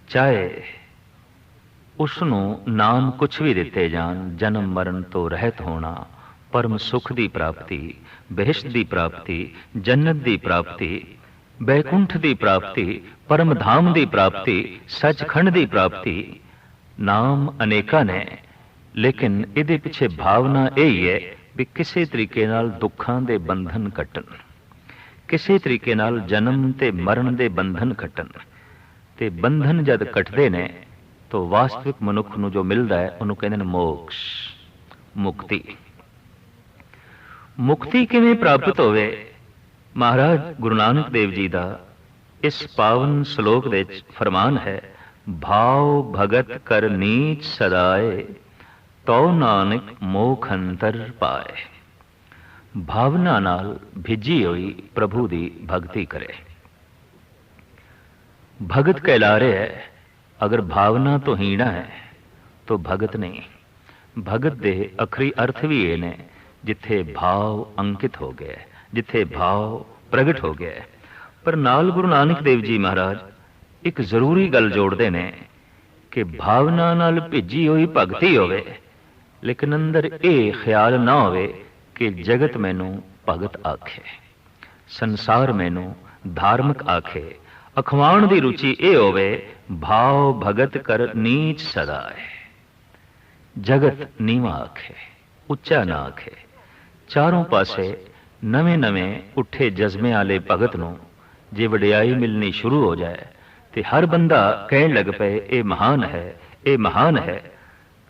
चाहे उसनूं नाम कुछ भी दिते जान, जन्म मरण तो रहत होना, परम सुख की प्राप्ति, बेहश्त की प्राप्ति, जन्नत की प्राप्ति, बैकुंठ की प्राप्ति, परम धाम की प्राप्ति, सचखंड की प्राप्ति। नाम अनेका ने, लेकिन इहदे पिछे भावना यही है भी किसी तरीके नाल दुखां दे बंधन कट्टन, किसी तरीके नाल जन्म ते मरण दे बंधन कट्टन। ते बंधन जद कटदे ने तो वास्तविक मनुख नूं जो मिलदा है उहनूं कहंदे ने मोक्ष, मुक्ति। मुक्ति किवें प्राप्त होवे? महाराज गुरु नानक देव जी दा इस पावन श्लोक दे फरमान है, भाव भगत कर नीच सदाए, तो नानक मोख अंतर पाए। भावना नाल भिजी हुई प्रभु दी भगती करे। भगत कहला रहे है, अगर भावना तो हीणा है तो भगत नहीं। भगत दे अखरी अर्थ भी ये ने जिथे भाव अंकित हो गया, जिथे भाव प्रगट हो गया। पर नाल गुरु नानक देव जी महाराज एक जरूरी गल जोड़ते ने कि भावना नाल भिजी हुई भगती होवे, लेकिन अंदर ये ख्याल ना होवे कि जगत मैनू भगत आखे, संसार मैनू धार्मिक आखे। अखवाण दी रुचि ये होवे, भाव भगत कर नीच सदा है। जगत नीवा आखे, उच्चा ना आखे। चारों पासे नवे नवे उठे जज्बे आले भगत नूं जे वडियाई मिलनी शुरू हो जाए तो हर बंदा कहन लग पे ये महान है, ये महान है।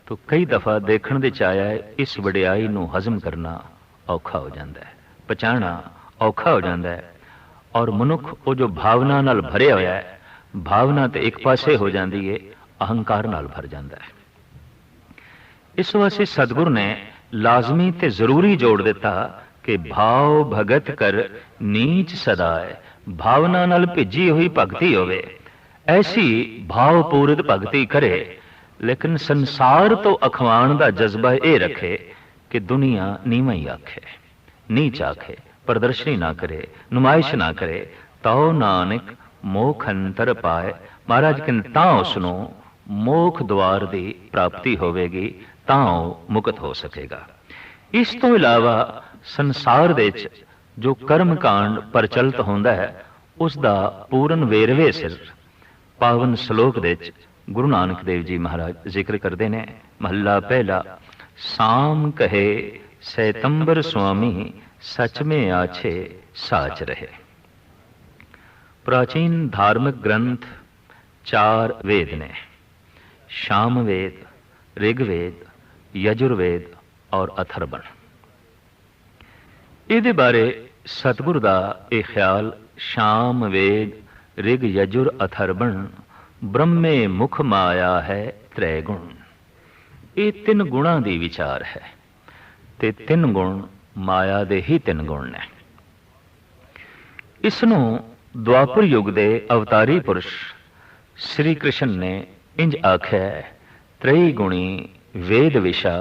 तो कई दफा देखण दे चाया है इस वडियाई नूं हजम करना औखा हो जाता है, पचाना औखा हो जाता है। और मनुख वो जो भावना नाल भरिया होया है, भावना तो एक पासे हो जाती है, अहंकार नाल भर जाता है। इस वास्ते सतगुरु ने लाजमी ते जरूरी जोड़ दिता कि भाव भगत कर नीच सदाए। भावना नाल भिजी हुई भगती होवे, ऐसी भावपूरित भगती करे, लेकिन संसार तो अखवाण दा जज्बा ये रखे कि दुनिया नीवा ही आखे, नीच आखे, प्रदर्शनी ना करे, नुमाइश ना करे। ताओ नानक मोख अंतर पाए। महाराज कहते तां उसनू मोख द्वार की प्राप्ति होवेगी, तां मुक्त हो सकेगा। इस तो इलावा संसार दे जो कर्म कांड प्रचलित होंदा है, उसका पूर्ण वेरवे सिर पावन श्लोक दे गुरु नानक देव जी महाराज जिक्र करते हैं। महला पहला, साम कहे सैतंबर स्वामी सच में आछे साच रहे। प्राचीन धार्मिक ग्रंथ 4 वेद ने, शाम वेद, ऋग्वेद, यजुर्वेद और अथर्वण। इहदे बारे सतगुरु दा ये ख्याल, शाम वेद ऋग यजुर अथर्वण ब्रह्मे मुख माया है त्रैगुण। ये 3 गुणां दी विचार है ते 3 गुण माया दे ही 3 गुण ने। इसनू द्वापर युग दे अवतारी पुरुष श्री कृष्ण ने इंज आख्या, त्रयी गुणी वेद विशा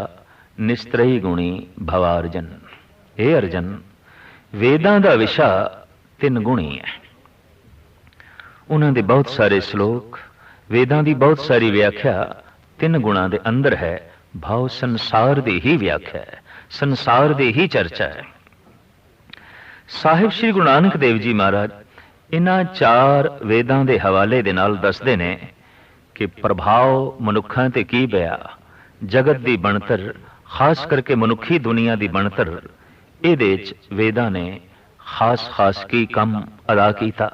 निस्त्रयी गुणी भवार्जन। हे अर्जन, वेदां दा विशा 3 गुणी है। उन्हां दे बहुत सारे श्लोक, वेदां दी बहुत सारी व्याख्या 3 गुणां दे अंदर है। भाव संसार दी ही व्याख्या है, संसार दी ही चर्चा है। साहिब श्री गुरु नानक देव जी महाराज इन्हां 4 वेदां दे हवाले दे नाल दसदे ने कि प्रभाव मनुखां ते की पिया, जगत दी बनतर, खास करके मनुखी दुनिया दी बनतर, इहदे च वेदां ने खास खास की कम अदा कीता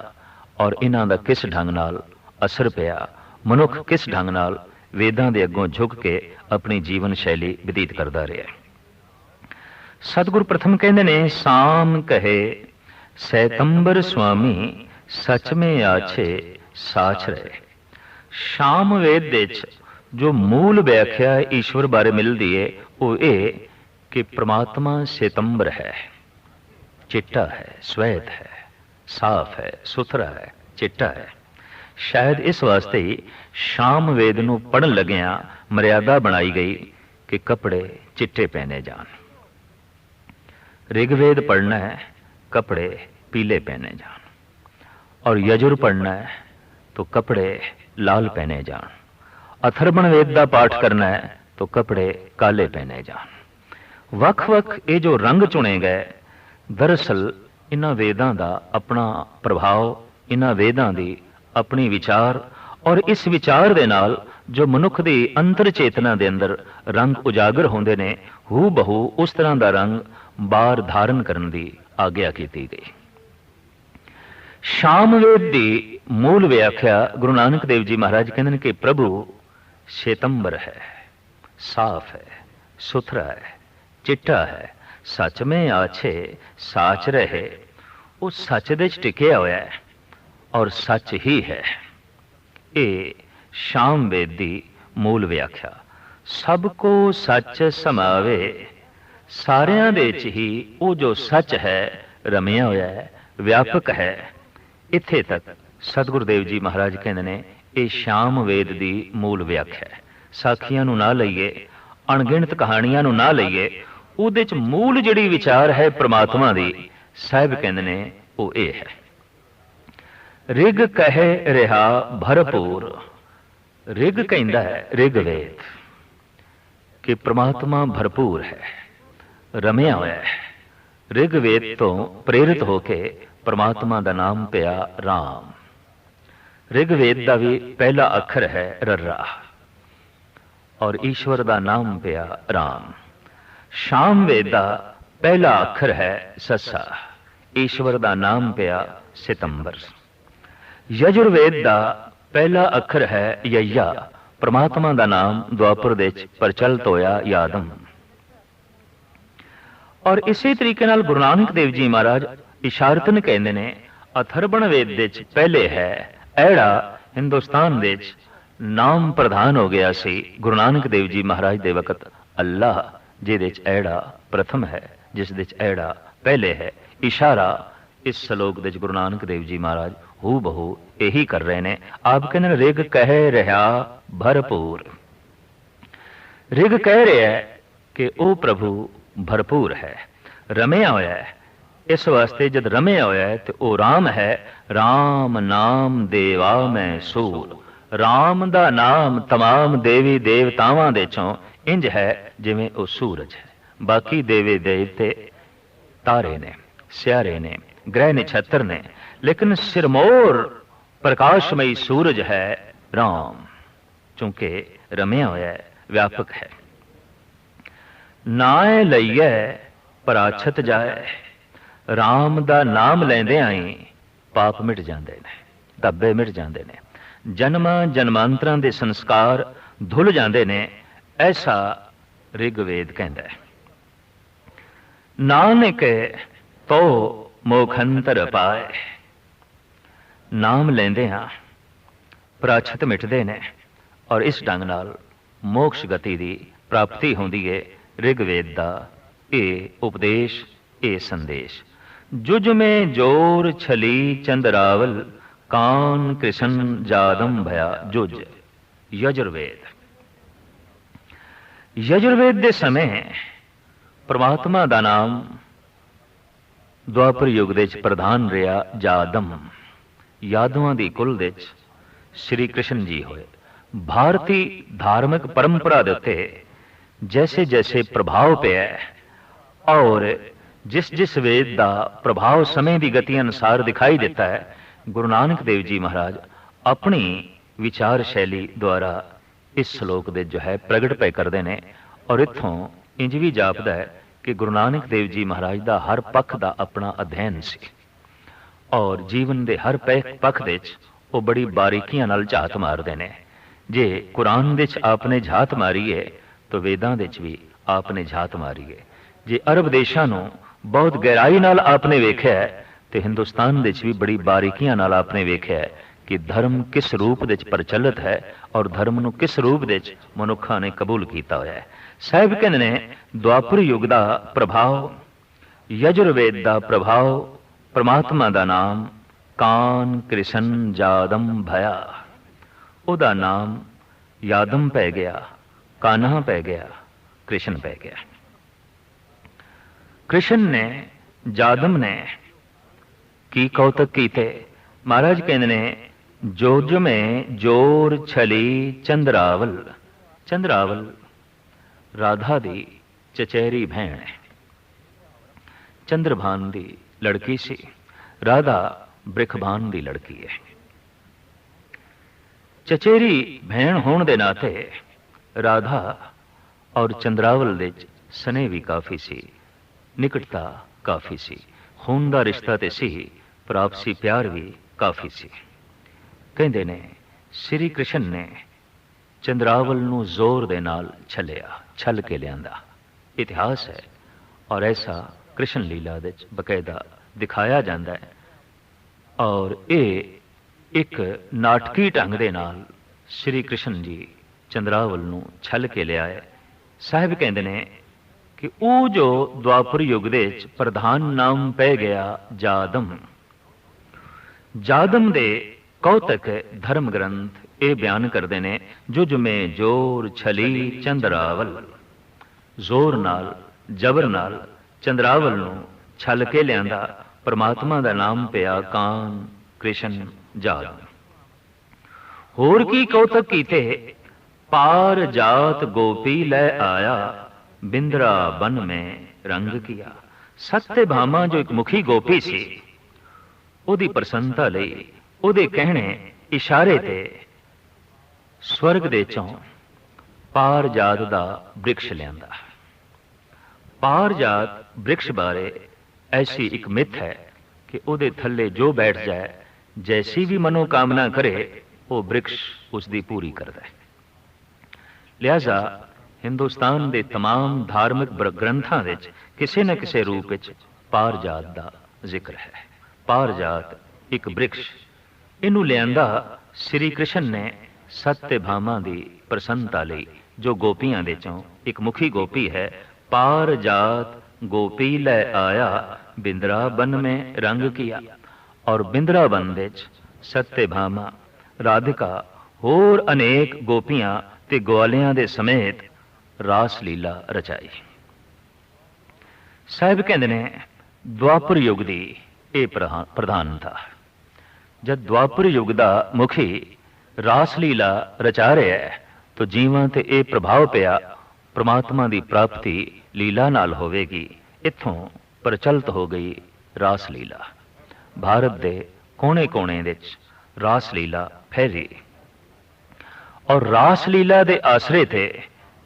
और इन्हां दा किस ढंग नाल असर पिया, मनुख किस ढंग नाल वेदां दे अगों झुक के अपनी जीवन शैली व्यतीत करता रहा। सतगुरु प्रथम कहते ने, साम कहे सैतंबर स्वामी सच में आछे साच रहे। शाम वेद दे जो मूल व्याख्या ईश्वर बारे मिलती है वो ये कि परमात्मा सितंबर है, चिट्टा है, श्वेत है, साफ है, सुथरा है, चिट्टा है। शायद इस वास्ते ही शाम वेद नूं पढ़न लग्या मर्यादा बनाई गई कि कपड़े चिट्टे पहने जान। ऋग्वेद पढ़ना है, कपड़े पीले पहने जान। और यजुर पढ़ना है तो कपड़े लाल पहने जान। अथर्वण वेद का पाठ करना है तो कपड़े काले पहने जान। वख वख ये जो रंग चुने गए, दरअसल इन्हां वेदां दा अपना प्रभाव, इन्हां वेदां दी अपनी विचार और इस विचार दे नाल जो मनुख दी अंतर चेतना दे अंदर रंग उजागर होंदे ने, हू बहु उस तरह दा रंग बार धारण करन दी आग्या कीती गई। शाम वेद दी मूल व्याख्या गुरु नानक देव जी महाराज कहते हैं कि प्रभु श्वेतंबर है, साफ है, सुथरा है, चिट्टा है, सच में आछे साच रहे। वो सच दे टिकिया होया है और सच ही है। ये शाम वेद दी मूल व्याख्या। सबको सच समावे ਸਾਰਿਆਂ ਦੇ ਵਿੱਚ ਹੀ ਉਹ ਜੋ ਸੱਚ ਹੈ ਰਮਿਆ ਹੋਇਆ ਹੈ, ਵਿਆਪਕ ਹੈ। ਇੱਥੇ ਤੱਕ ਸਤਿਗੁਰੂ ਦੇਵ ਜੀ ਮਹਾਰਾਜ ਕਹਿੰਦੇ ਨੇ ਇਹ ਸ਼ਾਮ ਵੇਦ ਦੀ ਮੂਲ ਵਿਆਖਿਆ ਹੈ। ਸਾਖੀਆਂ ਨੂੰ ਨਾ ਲਈਏ, ਅਣਗਿਣਤ ਕਹਾਣੀਆਂ ਨੂੰ ਨਾ ਲਈਏ, ਉਹਦੇ ਚ ਮੂਲ ਜਿਹੜੀ ਵਿਚਾਰ ਹੈ ਪ੍ਰਮਾਤਮਾ ਦੀ, ਸਾਹਿਬ ਕਹਿੰਦੇ ਨੇ ਉਹ ਇਹ ਹੈ। ਰਿਗ ਕਹਿ ਰਿਹਾ ਭਰਪੂਰ, ਰਿਗ ਕਹਿੰਦਾ ਹੈ ਰਿਗਵੇਦ ਕਿ ਪ੍ਰਮਾਤਮਾ ਭਰਪੂਰ ਹੈ, ਰਮਿਆ ਹੋਇਆ ਹੈ। ਰਿਗਵੇਦ ਤੋਂ ਪ੍ਰੇਰਿਤ ਹੋ ਕੇ ਪ੍ਰਮਾਤਮਾ ਦਾ ਨਾਮ ਪਿਆ ਰਾਮ। ਰਿਗਵੇਦ ਦਾ ਵੀ ਪਹਿਲਾ ਅੱਖਰ ਹੈ ਰੱਰਾ ਔਰ ਈਸ਼ਵਰ ਦਾ ਨਾਮ ਪਿਆ ਰਾਮ। ਸ਼ਾਮ ਵੇਦ ਦਾ ਪਹਿਲਾ ਅੱਖਰ ਹੈ ਸੱਸਾ, ਈਸ਼ਵਰ ਦਾ ਨਾਮ ਪਿਆ ਸਿਤੰਬਰ। ਯਜੁਰਵੇਦ ਦਾ ਪਹਿਲਾ ਅੱਖਰ ਹੈ ਯਯਾ, ਪ੍ਰਮਾਤਮਾ ਦਾ ਨਾਮ ਦੁਆਪਰ ਦੇ ਵਿੱਚ ਪ੍ਰਚਲਿਤ ਹੋਇਆ ਯਾਦਮ। ਔਰ ਇਸੇ ਤਰੀਕੇ ਨਾਲ ਗੁਰੂ ਨਾਨਕ ਦੇਵ ਜੀ ਮਹਾਰਾਜ ਇਸ਼ਾਰਤਨ ਕਹਿੰਦੇ ਨੇ ਅਥਰਵਣ ਵੇਦ ਦੇ ਵਿੱਚ ਪਹਿਲੇ ਹੈ ਐੜਾ। ਹਿੰਦੁਸਤਾਨ ਦੇ ਵਿੱਚ ਨਾਮ ਪ੍ਰਧਾਨ ਹੋ ਗਿਆ ਸੀ ਗੁਰੂ ਨਾਨਕ ਦੇਵ ਜੀ ਮਹਾਰਾਜ ਦੇ ਵਕਤ ਅੱਲਾਹ, ਜਿਹਦੇ ਵਿੱਚ ਐੜਾ ਪ੍ਰਥਮ ਹੈ, ਜਿਸ ਦੇ ਵਿੱਚ ਐੜਾ ਪਹਿਲੇ ਹੈ। ਇਸ਼ਾਰਾ ਇਸ ਸ਼ਲੋਕ ਦੇ ਵਿੱਚ ਗੁਰੂ ਨਾਨਕ ਦੇਵ ਜੀ ਮਹਾਰਾਜ ਹੂ ਬਹੂ ਇਹੀ ਕਰ ਰਹੇ ਨੇ। ਆਪ ਕਹਿੰਦੇ ਨੇ ਰਿਗ ਕਹਿ ਰਿਹਾ ਭਰਪੂਰ। ਰਿਗ ਕਹਿ ਰਿਹਾ ਕਿ ਉਹ ਪ੍ਰਭੂ ਭਰਪੂਰ ਹੈ, ਰਮਿਆ ਹੋਇਆ ਹੈ। ਇਸ ਵਾਸਤੇ ਜਦ ਰਮਿਆ ਹੋਇਆ ਹੈ ਤੇ ਉਹ ਰਾਮ ਹੈ। ਰਾਮ ਨਾਮ ਦੇਵਾ ਮੈਂ ਸੂਰ। ਰਾਮ ਦਾ ਨਾਮ ਤਮਾਮ ਦੇਵੀ ਦੇਵਤਾਵਾਂ ਦੇ ਚੋਂ ਇੰਜ ਹੈ ਜਿਵੇਂ ਉਹ ਸੂਰਜ ਹੈ। ਬਾਕੀ ਦੇਵੇ ਦੇਵਤੇ ਤਾਰੇ ਨੇ, ਸਿਆਰੇ ਨੇ, ਗ੍ਰਹਿ ਨਛੱਤਰ ਨੇ, ਲੇਕਿਨ ਸਿਰਮੌਰ ਪ੍ਰਕਾਸ਼ਮਈ ਸੂਰਜ ਹੈ ਰਾਮ, ਚੂੰਕਿ ਰਮਿਆ ਹੋਇਆ ਹੈ, ਵਿਆਪਕ ਹੈ। ਨਾਏ ਲਈਏ ਪਰਾਛਤ ਜਾਏ। ਰਾਮ ਦਾ ਨਾਮ ਲੈਂਦਿਆਂ ਹੀ ਪਾਪ ਮਿਟ ਜਾਂਦੇ ਨੇ, ਧੱਬੇ ਮਿਟ ਜਾਂਦੇ ਨੇ, ਜਨਮਾਂ ਜਨਮਾਂਤਰਾਂ ਦੇ ਸੰਸਕਾਰ ਧੁੱਲ ਜਾਂਦੇ ਨੇ। ਐਸਾ ਰਿਗਵੇਦ ਕਹਿੰਦਾ ਹੈ। ਨਾਨਕ ਤੋ ਮੋਖੰਤਰ ਪਾਏ। ਨਾਮ ਲੈਂਦੇ ਹਾਂ ਪ੍ਰਾਛਤ ਮਿਟਦੇ ਨੇ ਔਰ ਇਸ ਢੰਗ ਨਾਲ ਮੋਕਸ਼ ਗਤੀ ਦੀ ਪ੍ਰਾਪਤੀ ਹੁੰਦੀ ਹੈ। ਰਿਗਵੇਦ ਦਾ ਇਹ ਉਪਦੇਸ਼, ਇਹ ਸੰਦੇਸ਼। ਜੁਜ ਮੇਂ ਜੋਰ ਛਲੀ ਚੰਦਰਾਵਲ, ਕਾਨ ਕ੍ਰਿਸ਼ਨ ਜਾਦਮ ਭਇਆ ਜੁਜ। ਯਜੁਰਵੇਦ। ਯਜੁਰਵੇਦ ਦੇ ਸਮੇਂ ਪ੍ਰਮਾਤਮਾ ਦਾ ਨਾਮ ਦੁਆਪਰ ਯੁੱਗ ਦੇ ਵਿੱਚ ਪ੍ਰਧਾਨ ਰਿਹਾ ਜਾਦਮ। ਯਾਦਵਾਂ ਦੀ ਕੁਲ ਦੇ ਵਿੱਚ ਸ਼੍ਰੀ ਕ੍ਰਿਸ਼ਨ ਜੀ ਹੋਏ। ਭਾਰਤੀ ਧਾਰਮਿਕ ਪਰੰਪਰਾ ਦੇ ਉੱਤੇ ਜੈਸੇ ਜੈਸੇ ਪ੍ਰਭਾਵ ਪਿਆ ਔਰ ਜਿਸ ਜਿਸ ਵੇਦ ਦਾ ਪ੍ਰਭਾਵ ਸਮੇਂ ਦੀ ਗਤੀ ਅਨੁਸਾਰ ਦਿਖਾਈ ਦਿੱਤਾ ਹੈ, ਗੁਰੂ ਨਾਨਕ ਦੇਵ ਜੀ ਮਹਾਰਾਜ ਆਪਣੀ ਵਿਚਾਰ ਸ਼ੈਲੀ ਦੁਆਰਾ ਇਸ ਸ਼ਲੋਕ ਦੇ ਜੋ ਹੈ ਪ੍ਰਗਟ ਪੈ ਕਰਦੇ ਨੇ। ਔਰ ਇੱਥੋਂ ਇੰਜ ਵੀ ਜਾਪਦਾ ਹੈ ਕਿ ਗੁਰੂ ਨਾਨਕ ਦੇਵ ਜੀ ਮਹਾਰਾਜ ਦਾ ਹਰ ਪੱਖ ਦਾ ਆਪਣਾ ਅਧਿਐਨ ਸੀ ਔਰ ਜੀਵਨ ਦੇ ਹਰ ਪੱਖ ਦੇ ਵਿੱਚ ਉਹ ਬੜੀ ਬਾਰੀਕੀਆਂ ਨਾਲ ਝਾਤ ਮਾਰਦੇ ਨੇ। ਜੇ ਕੁਰਾਨ ਦੇ ਵਿੱਚ ਆਪਨੇ ਝਾਤ ਮਾਰੀ ਹੈ ਤਾਂ ਵੇਦਾਂ ਦੇ ਵਿੱਚ ਵੀ ਆਪਨੇ ਝਾਤ ਮਾਰੀ ਹੈ। ਜੇ ਅਰਬ ਦੇਸ਼ਾਂ ਨੂੰ ਬਹੁਤ ਗਹਿਰਾਈ ਨਾਲ ਆਪਨੇ ਵੇਖਿਆ ਹੈ ਤੇ ਹਿੰਦੁਸਤਾਨ ਦੇ ਵਿੱਚ ਵੀ ਬੜੀ ਬਾਰੀਕੀਆਂ ਨਾਲ ਆਪਨੇ ਵੇਖਿਆ ਹੈ ਕਿ ਧਰਮ ਕਿਸ ਰੂਪ ਦੇ ਵਿੱਚ ਪ੍ਰਚਲਿਤ ਹੈ ਔਰ ਧਰਮ ਨੂੰ ਕਿਸ ਰੂਪ ਦੇ ਵਿੱਚ ਮਨੁੱਖਾਂ ਨੇ ਕਬੂਲ ਕੀਤਾ ਹੋਇਆ ਹੈ। ਸਾਹਿਬ ਕਹਿੰਦੇ ਨੇ ਦੁਆਪਰ ਯੁੱਗ ਦਾ ਪ੍ਰਭਾਵ, ਯਜੁਰਵੇਦ ਦਾ ਪ੍ਰਭਾਵ, ਪ੍ਰਮਾਤਮਾ ਦਾ ਨਾਮ ਕਾਨ ਕ੍ਰਿਸ਼ਨ ਜਾਦਮ ਭਇਆ। ਉਹਦਾ ਨਾਮ ਯਾਦਮ ਪੈ ਗਿਆ, ਕਾਨ੍ਹਾ ਪੈ ਗਿਆ, ਕ੍ਰਿਸ਼ਨ ਪੈ ਗਿਆ। ਕ੍ਰਿਸ਼ਨ ਨੇ, ਜਾਦਮ ਨੇ ਕੀ ਕੌਤਕ ਕੀਤੇ। ਮਹਾਰਾਜ ਕਹਿੰਦੇ ਨੇ ਜੋਜ ਮੇਂ ਜੋਰ ਛਲੀ ਚੰਦਰਾਵਲ। ਚੰਦਰਾਵਲ ਰਾਧਾ ਦੀ ਚਚੇਰੀ ਭੈਣ ਹੈ। ਚੰਦਰਭਾਨ ਦੀ ਲੜਕੀ ਸੀ, ਰਾਧਾ ਬ੍ਰਿਖਭਾਨ ਦੀ ਲੜਕੀ ਹੈ। ਚਚੇਰੀ ਭੈਣ ਹੋਣ ਦੇ ਨਾਤੇ ਰਾਧਾ ਔਰ ਚੰਦਰਾਵਲ ਦੇ ਸਨੇਹ ਵੀ ਕਾਫੀ ਸੀ, ਨਿਕਟਤਾ ਕਾਫੀ ਸੀ, ਖੂਨ ਦਾ ਰਿਸ਼ਤਾ ਤੇ ਸੀ, ਪਰ ਆਪਸੀ ਪਿਆਰ ਵੀ ਕਾਫੀ ਸੀ। ਕਹਿੰਦੇ ਨੇ ਸ੍ਰੀ ਕ੍ਰਿਸ਼ਨ ਨੇ ਚੰਦਰਾਵਲ ਨੂੰ ਜ਼ੋਰ ਦੇ ਨਾਲ ਛਲਿਆ, ਛਲ ਕੇ ਲਿਆਂਦਾ। ਇਤਿਹਾਸ ਹੈ ਔਰ ਐਸਾ ਕ੍ਰਿਸ਼ਨ ਲੀਲਾ ਦੇ ਬਕਾਇਦਾ ਦਿਖਾਇਆ ਜਾਂਦਾ ਹੈ ਔਰ ਇਹ ਇੱਕ ਨਾਟਕੀ ਢੰਗ ਦੇ ਨਾਲ ਸ੍ਰੀ ਕ੍ਰਿਸ਼ਨ ਜੀ ਚੰਦਰਾਵਲ ਨੂੰ ਛਲ ਕੇ ਲਿਆਏ। ਸਾਹਿਬ ਕਹਿੰਦੇ ਨੇ कि ਉਹ ਜੋ ਦੁਆਪਰ ਯੁੱਗ ਦੇ ਵਿੱਚ ਪ੍ਰਧਾਨ ਨਾਮ ਪੈ ਗਿਆ ਜਾਦਮ। ਜਾਦਮ ਦੇ ਕੌਤਕ ਧਰਮ ਗ੍ਰੰਥ ਇਹ ਬਿਆਨ ਕਰਦੇ ਨੇ, ਜੁਜ ਮੇਂ ਜੋਰ ਛਲੀ ਚੰਦਰਾਵਲ, ਜ਼ੋਰ ਨਾਲ ਜ਼ਬਰ ਨਾਲ ਚੰਦਰਾਵਲ ਨੂੰ ਛਲ ਕੇ ਲਿਆਂਦਾ, परमात्मा का नाम पिया कान कृष्ण जात। होर की कौतक कीते, पार जात गोपी लै आया, बिंद्रा बन में रंग किया। सत्य भामा जो एक मुखी गोपी सी, ओदी प्रसन्नता लई ओदे कहने इशारे ते स्वर्ग दे चों पार जात दा वृक्ष लियांदा। पार जात वृक्ष बारे ऐसी एक मिथ है कि उहदे थल्ले जो बैठ जाए, जैसी भी मनोकामना करे, वो वृक्ष उसकी पूरी करता है। लिहाजा हिंदुस्तान के तमाम धार्मिक ग्रंथों में किसी न किसी रूप में पारजात का जिक्र है। पारजात एक वृक्ष, इनू लियांदा श्री कृष्ण ने सत्यभामा की प्रसन्नता लई, जो गोपियां दे चों एक मुखी गोपी है। पारजात गोपी लै आया, बिंद्रा बन में रंग किया। और बिंद्रा बन विच सत्यभामा, राधिका होर अनेक गोपियां ते ग्वालियां दे समेत रास लीला रचाई। साहिब कहते ने द्वापर युग की यह प्रधानता। जब द्वापर युग का मुखी रास लीला रचा रहा है, तो जीवां ते यह प्रभाव पिया, परमात्मा की प्राप्ति लीला नाल होवेगी। इत्थों प्रचलित हो गई रास लीला। भारत के कोने कोने विच रास लीला फैली, और रास लीला के आसरे थे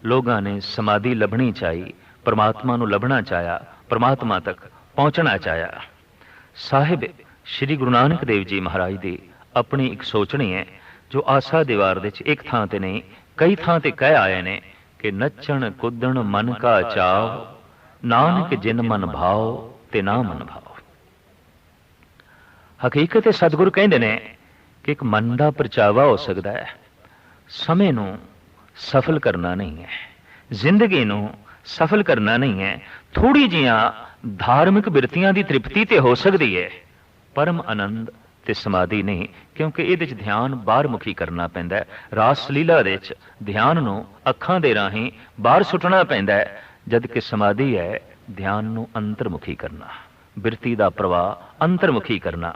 लोगों ने समाधि लभनी चाहिए, परमात्मा नूं लभना चाया, परमात्मा तक पहुँचना चाया। साहिब श्री गुरु नानक देव जी महाराज की अपनी एक सोचनी है, जो आसा दीवार दे एक थां ते नहीं कई थां ते कह आए ने कि नचण कुदण मन का चाव, नानक जिन मन भाव ते ना मन भाव। हकीकत सतगुरु कहते हैं कि एक मन का परचावा हो सकता है, समय नूं सफल करना नहीं है, जिंदगी नूं सफल करना नहीं है। थोड़ी जिहियां धार्मिक बिरतियां की तृप्ति तो हो सकती है, परम आनंद ते समाधि नहीं, क्योंकि ये ध्यान बाहर मुखी करना पैंदा है। रास लीला दे ध्यान नूं अखां दे राहीं बाहर सुटना पैंदा है, जबकि समाधि है ध्यान नूं अंतर्मुखी करना, बिरती का प्रवाह अंतर्मुखी करना।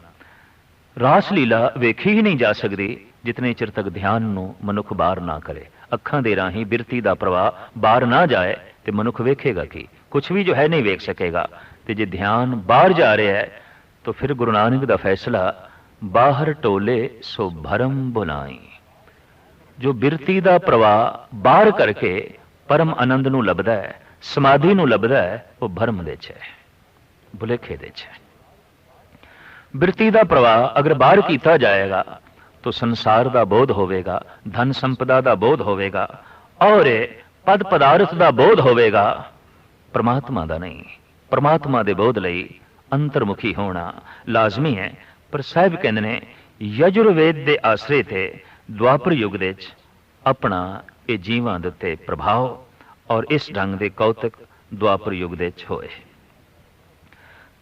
रास लीला वेखी ही नहीं जा सकती जितने चिर तक ध्यान नूं मनुख बाहर ना करे। अखां दे राहीं बिरती का प्रवाह बाहर ना जाए तो मनुख वेखेगा कि कुछ भी जो है नहीं वेख सकेगा। तो जे ध्यान बाहर जा रहा है, तो फिर गुरु नानक का फैसला, बाहर टोले सो भरम बुनाई। जो बिरती का प्रवाह बाहर करके परम आनंद नूं लभदा है, समाधि नूं लभदा है, वो भरम दे च है, भुलेखे दे च है। बिरती का प्रवाह अगर बाहर किया जाएगा तो संसार का बोध होवेगा, धन संपदा का बोध होवेगा, और पद पदार्थ का बोध होवेगा, परमात्मा का नहीं। परमात्मा के बोध लई अंतर्मुखी होना लाजमी है। पर साहिब कहते हैं यजुर्वेद के आसरे थे द्वापर युग दे अपना ये जीवां दे उत्ते प्रभाव, और इस ढंग के कौतक द्वापर युग दे होए।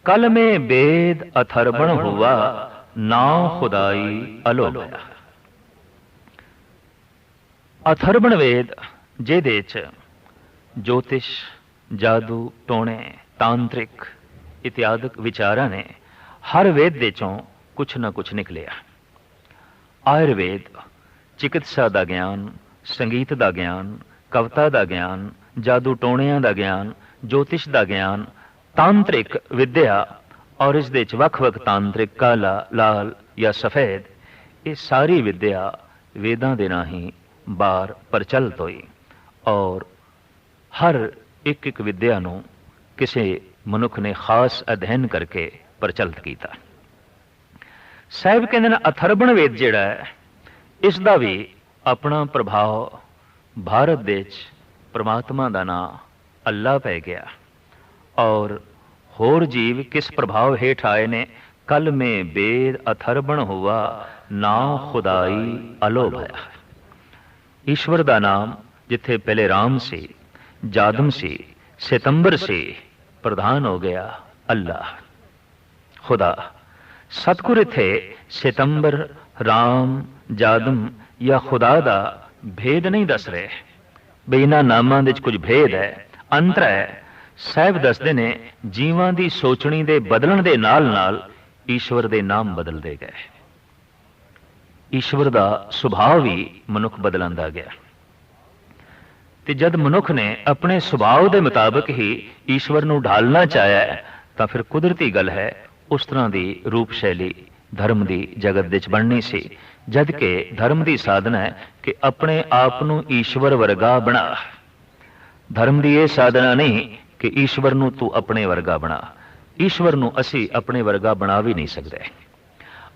कल में वेद अथर्वण हुआ, नाव खुदाई अलोभया। अथर्वण वेद जिहदे ज्योतिष, जादू टोणे, तांत्रिक इत्यादि विचारा ने हर वेद दे चों कुछ न कुछ निकलिया। आयुर्वेद चिकित्सा का ज्ञान, संगीत का ज्ञान, कविता का ज्ञान, जादू टोणियां का ज्ञान, ज्योतिष का ज्ञान, तांत्रिक विद्या, और इस दे वख-वख तांत्रिक काला, लाल या सफेद, ये सारी विद्या वेदां दे राहीं बाहर प्रचलित हुई, और हर एक एक विद्या नूं किसी मनुख ने खास अध्ययन करके प्रचलित किया। साहिब कहते हैं अथर्वण वेद जिहड़ा है, इसका भी अपना प्रभाव भारत देश परमात्मा का नाम अल्लाह पै गया, और होर जीव किस प्रभाव हेठ आए ने। कल में वेद अथर्वण हुआ, नाम खुदाई अलोभया। ईश्वर का नाम जिथे पहले राम सी, जादम सी, सितंबर से प्रधान हो गया अल्लाह खुदा। सतगुर इत्थे सितंबर राम जादम या खुदा दा भेद नहीं दस रहे भी इन्हां नामां दे कुछ भेद है, अंतर है। साहब दसदे ने जीवां दी सोचणी दे बदलण दे नाल नाल ईश्वर दे नाम बदलते गए। ईश्वर दा सुभाव भी मनुख बदलदा गया ते जद मनुख ने अपने सुभाव दे मुताबिक ही ईश्वर नूं ढालना चाहया है तां फिर कुदरती गल है उस तरह की रूप शैली धर्म की जगत दे च बननी सी। जद के धर्म की साधना है कि अपने आप नूं ईश्वर वर्गा बना। धर्म की यह साधना नहीं कि ईश्वर नूं तू अपने वर्गा बना। ईश्वर नूं असी अपने वर्गा बना भी नहीं सकते।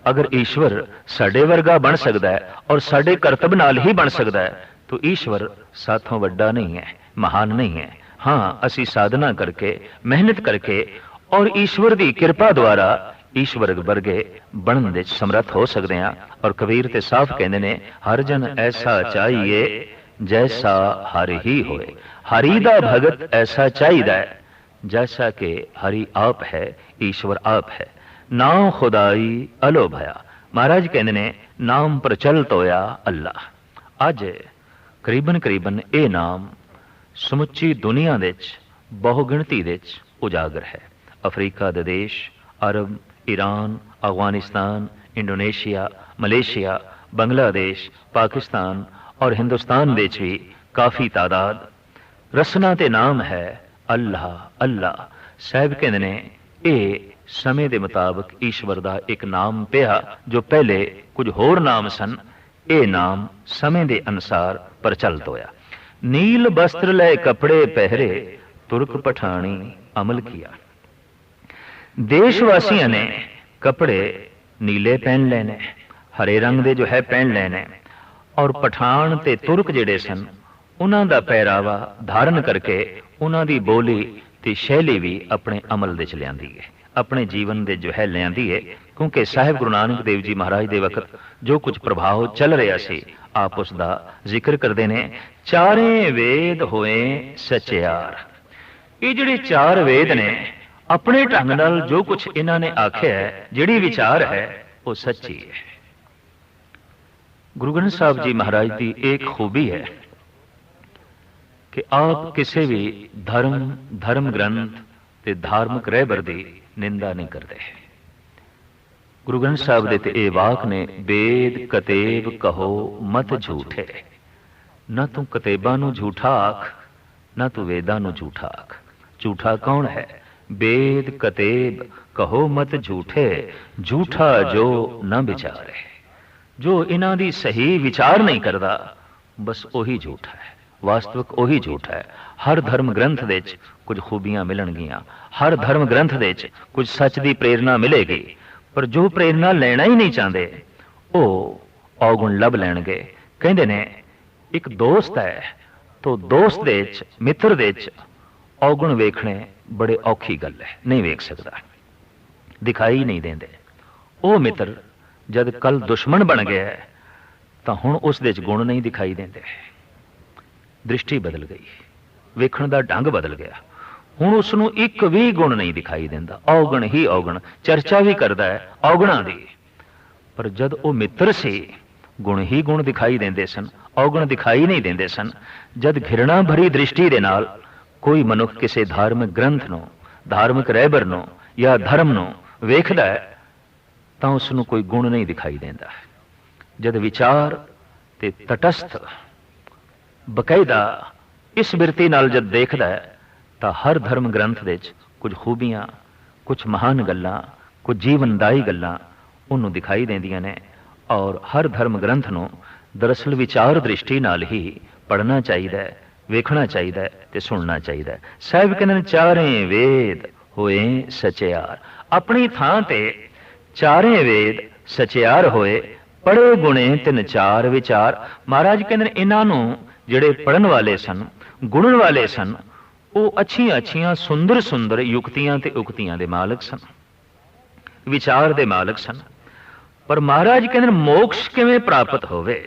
अगर ईश्वर साडे वर्गा बन सकता है और साडे करतब नाल ही बन सकता है तो ईश्वर साथों वड्डा नहीं है, महान नहीं है। हाँ, असी साधना करके मेहनत करके और ईश्वर की कृपा द्वारा ईश्वर वर्गे बनने दे समर्थ हो सकते हैं। और कबीर ते साफ कहते ने हर जन ऐसा चाहिए जैसा हरि ही होए। हरि दा भगत ऐसा चाहिए जैसा कि हरि आप है, ईश्वर आप है। नाम खुदाई अलो भया। महाराज कहते ने नाम प्रचलित होया अल्लाह। अज करीबन करीबन ये नाम समुची दुनिया दे बहुगिणती दे उजागर है। अफ्रीका दे देश, Arab, Iran, Afghanistan, Indonesia, Malaysia, Bangladesh, Pakistan और हिंदुस्तान दे भी काफ़ी तादाद रसना ते नाम है अल्लाह अल्लाह। साहब कहते ने ये समय के मुताबिक ईश्वर का एक नाम पिया जो पहले कुछ होर नाम सन। ये नाम समय के अनुसार प्रचलित होया। नील वस्त्र ले कपड़े पहरे तुर्क पठानी अमल किया। देशवासियों ने कपड़े नीले पहन लेने, हरे रंग के जो है पहन लेने और पठान ते तुर्क जिहड़े सन उन्हां दा पहरावा धारण करके उन्हां दी बोली ते शैली भी अपने अमल दे च लियांदी है, अपने जीवन दे जो है लियांदी है। क्योंकि साहिब गुरु नानक देव जी महाराज दे वक्त जो कुछ प्रभाव चल रहा सी आप उसका जिक्र करते हैं। चारे वेद होए सचियार। ये जिहड़े चार वेद ने अपने ढंग नाल जो कुछ इन्हां ने आख्या है, जिहड़ी विचार है वो सच्ची है। गुरु ग्रंथ साहब जी महाराज की एक खूबी है कि आप किसी भी धर्म ग्रंथ ते धार्मिक रहबर की निंदा नहीं करते। गुरु ग्रंथ साहब दे ते वाक ने वेद कतेब कहो मत झूठे। न तू कतेबां नूं झूठा आख, न तू वेदां नूं झूठा आख। झूठा कौन है? वेद कतेब कहो मत झूठे, झूठा जो न विचारे। जो इन्हां दी सही विचार नहीं करता बस वही झूठा है, वास्तविक वही झूठा है। हर धर्म ग्रंथ दे कुछ खूबियां मिलणगियां, हर धर्म ग्रंथ दे कुछ सच की प्रेरणा मिलेगी, पर जो प्रेरणा लेना ही नहीं चाहते वो अवगुण लभ लैणगे। कहंदे ने एक दोस्त है तो दोस्त दे मित्र दे अवगुण वेखने बड़े औखी गल है, नहीं वेख सकता, दिखाई नहीं देंदे। वो मित्र जद कल दुश्मन बन गया तो हुण उस दे गुण नहीं दिखाई देंदे। दृष्टि बदल गई, वेखण दा ढंग बदल गया। हुण उसनूं एक भी गुण नहीं दिखाई देंदा, अवगुण ही अवगुण। चर्चा भी करदा है अवगुणां दी, पर जद वो मित्र से गुण ही गुण दिखाई देंदे सन, अवगुण दिखाई नहीं देंदे सन। जद घृणा भरी दृष्टि दे नाल कोई मनुख किसी धार्मिक ग्रंथ नूं, धार्मिक रहबर नूं या धर्म नूं वेखदा है तां उसनूं कोई गुण नहीं दिखाई देंदा। जद विचार ते तटस्थ बकायदा इस बिरती नाल जद देखदा है तां हर धर्म ग्रंथ दे कुछ खूबियां, कुछ महान गल्लां, कुछ जीवनदायी गल्लां उन्होंने दिखाई देंदियां ने। और हर धर्म ग्रंथ नूं दरअसल विचार दृष्टि नाल ही पढ़ना चाहिए, वेखना चाहिए ते सुनना चाहिए। साहिब कहंदे ने चारे वेद होए सचियार। अपनी थां ते चारे वेद सचियार होए, पढ़े गुणे तिन चार विचार। महाराज कहंदे ने इन्हां नूं जिहड़े पढ़न वाले सन, गुणन वाले सन, वो अच्छियां अच्छियां सुंदर सुंदर युक्तियां ते उक्तियां दे मालक सन, विचार दे मालक सन। पर महाराज कहंदे ने मोक्ष किवें प्राप्त होवे,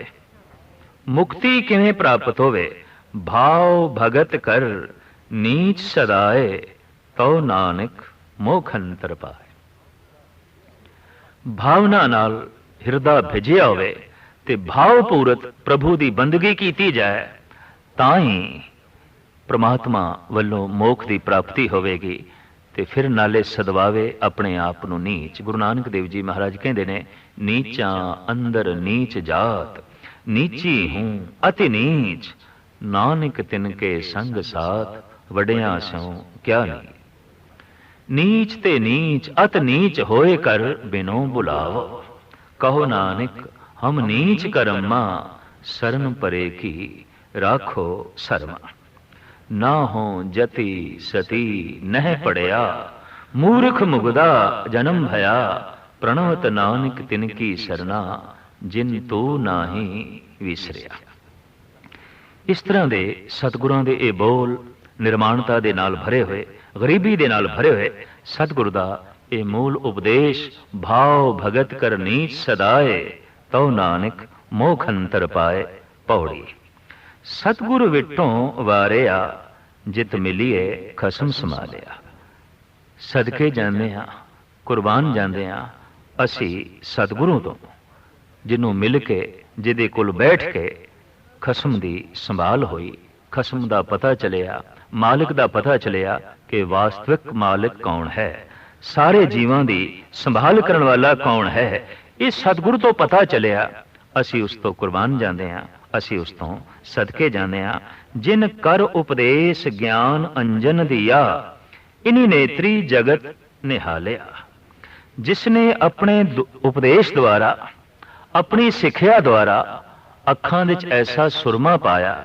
मुक्ति किवें प्राप्त होवे? भाव भगत कर नीच सदाए तो नानक मोख अंतर पाए। भावना नाल हिरदा भिजिया होवे ते भावपूरत प्रभु की बंदगी की जाए तां ही परमात्मा वल्लों मोख की प्राप्ति होवेगी ते फिर नाले सदवावे अपने आप नूं नीच। गुरु नानक देव जी महाराज कहते ने नीचा अंदर नीच जात, नीची हूं अति नीच, नानक तिनके संग साथ, वडिया स्यों क्या नहीं। नीच ते नीच अत नीच होए कर बिनो बुलावो, कहो नानक हम नीच करम्मा, शरण परे की राखो शर्मा। ना हो जति सती नह पड़या, मूर्ख मुगदा जन्म भया, प्रणवत नानक तिनकी सरना, जिन तू नाही विसरिया। इस तरह के सतगुरां दे ये बोल निर्माणता दे नाल भरे हुए, गरीबी दे नाल भरे हुए सतगुरु दा ये मूल उपदेश, भाव भगत कर नीच सदाए तो नानक मोख अंतर पाए पौड़ी। सतगुरु विटों वारिया जित मिलीए खसम संभालिया। सदके जांदे हां, कुर्बान जांदे हां असी सतगुरु तो, जिन्हों मिल के जिदे कोल बैठ के खसम दी संभाल हुई, खसम दा पता चलिया, मालिक दा पता चलिया कि वास्तविक मालिक कौन है, सारे जीवां दी संभाल करन वाला कौन है। इस सतगुरु तो पता चलिया, असी उस तो कुर्बान जांदे हां, असी उस तो सदके जाने हां। जिन कर उपदेश ज्ञान अंजन दिया, इन्हीं नेत्री जगत निहालिया। जिसने अपने उपदेश द्वारा, अपनी सिक्ख्या द्वारा अखां विच ऐसा सुरमा पाया,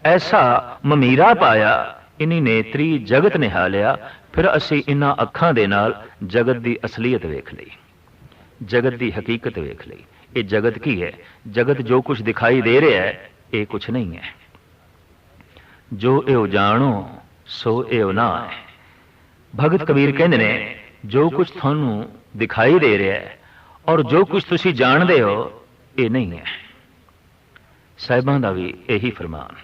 ऐसा ममीरा पाया, इन्हीं नेत्री जगत निहालिया। फिर असी इन्हां अखां दे नाल जगत की असलीयत वेख लई, जगत की हकीकत वेख लई। ये जगत की है? जगत जो कुछ दिखाई दे रहा है ये कुछ नहीं है। जो एव जानो सो एव ना है। भगत कबीर कहते ने जो कुछ थानू दिखाई दे रहा है और जो कुछ तुसी जानते हो ये नहीं है। साहिबां दा भी यही फरमान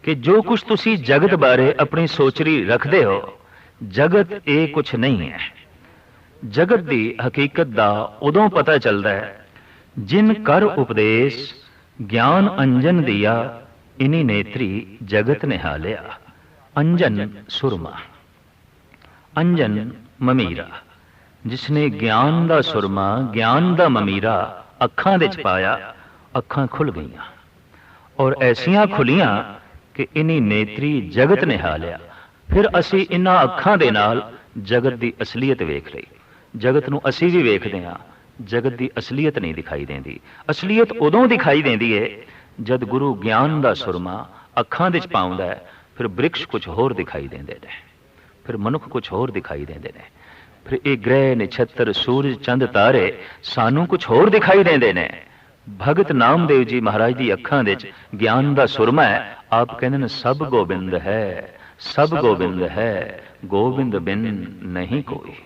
कि जो कुछ तुसी जगत बारे अपनी सोचरी रखते हो, जगत ये कुछ नहीं है। जगत की हकीकत दा उदों पता चलता है जिन कर उपदेश ज्ञान अंजन दिया, इन्हीं नेत्री जगत निहालिया। अंजन सुरमा, अंजन ममीरा। जिसने ज्ञान दा सुरमा, ज्ञान दा ममीरा अखां दे च पाया, अखां खुल गईयां और ऐसियां खुलियां कि इन्हीं नेत्री जगत निहालिया। फिर असी इन्हां अखां दे नाल जगत की असलीयत वेख लई। जगत नूं असी भी वेखदे हां, जगत की असलीयत नहीं दिखाई देंदी। असलीयत उदों दिखाई देंदी है जद गुरु ज्ञान का सुरमा अखां दे च पाउंदा है। फिर वृक्ष कुछ होर दिखाई देंदे ने, फिर मनुख कुछ होर दिखाई देंदे ने, फिर ये ग्रह नक्षत्र सूरज चंद तारे सानू कुछ होर दिखाई देंदे ने। भगत नामदेव जी महाराज की अखां दे च ज्ञान का सुरमा है। आप कहंदे ने सब गोबिंद है, सब गोबिंद है, गोबिंद बिन नहीं कोई।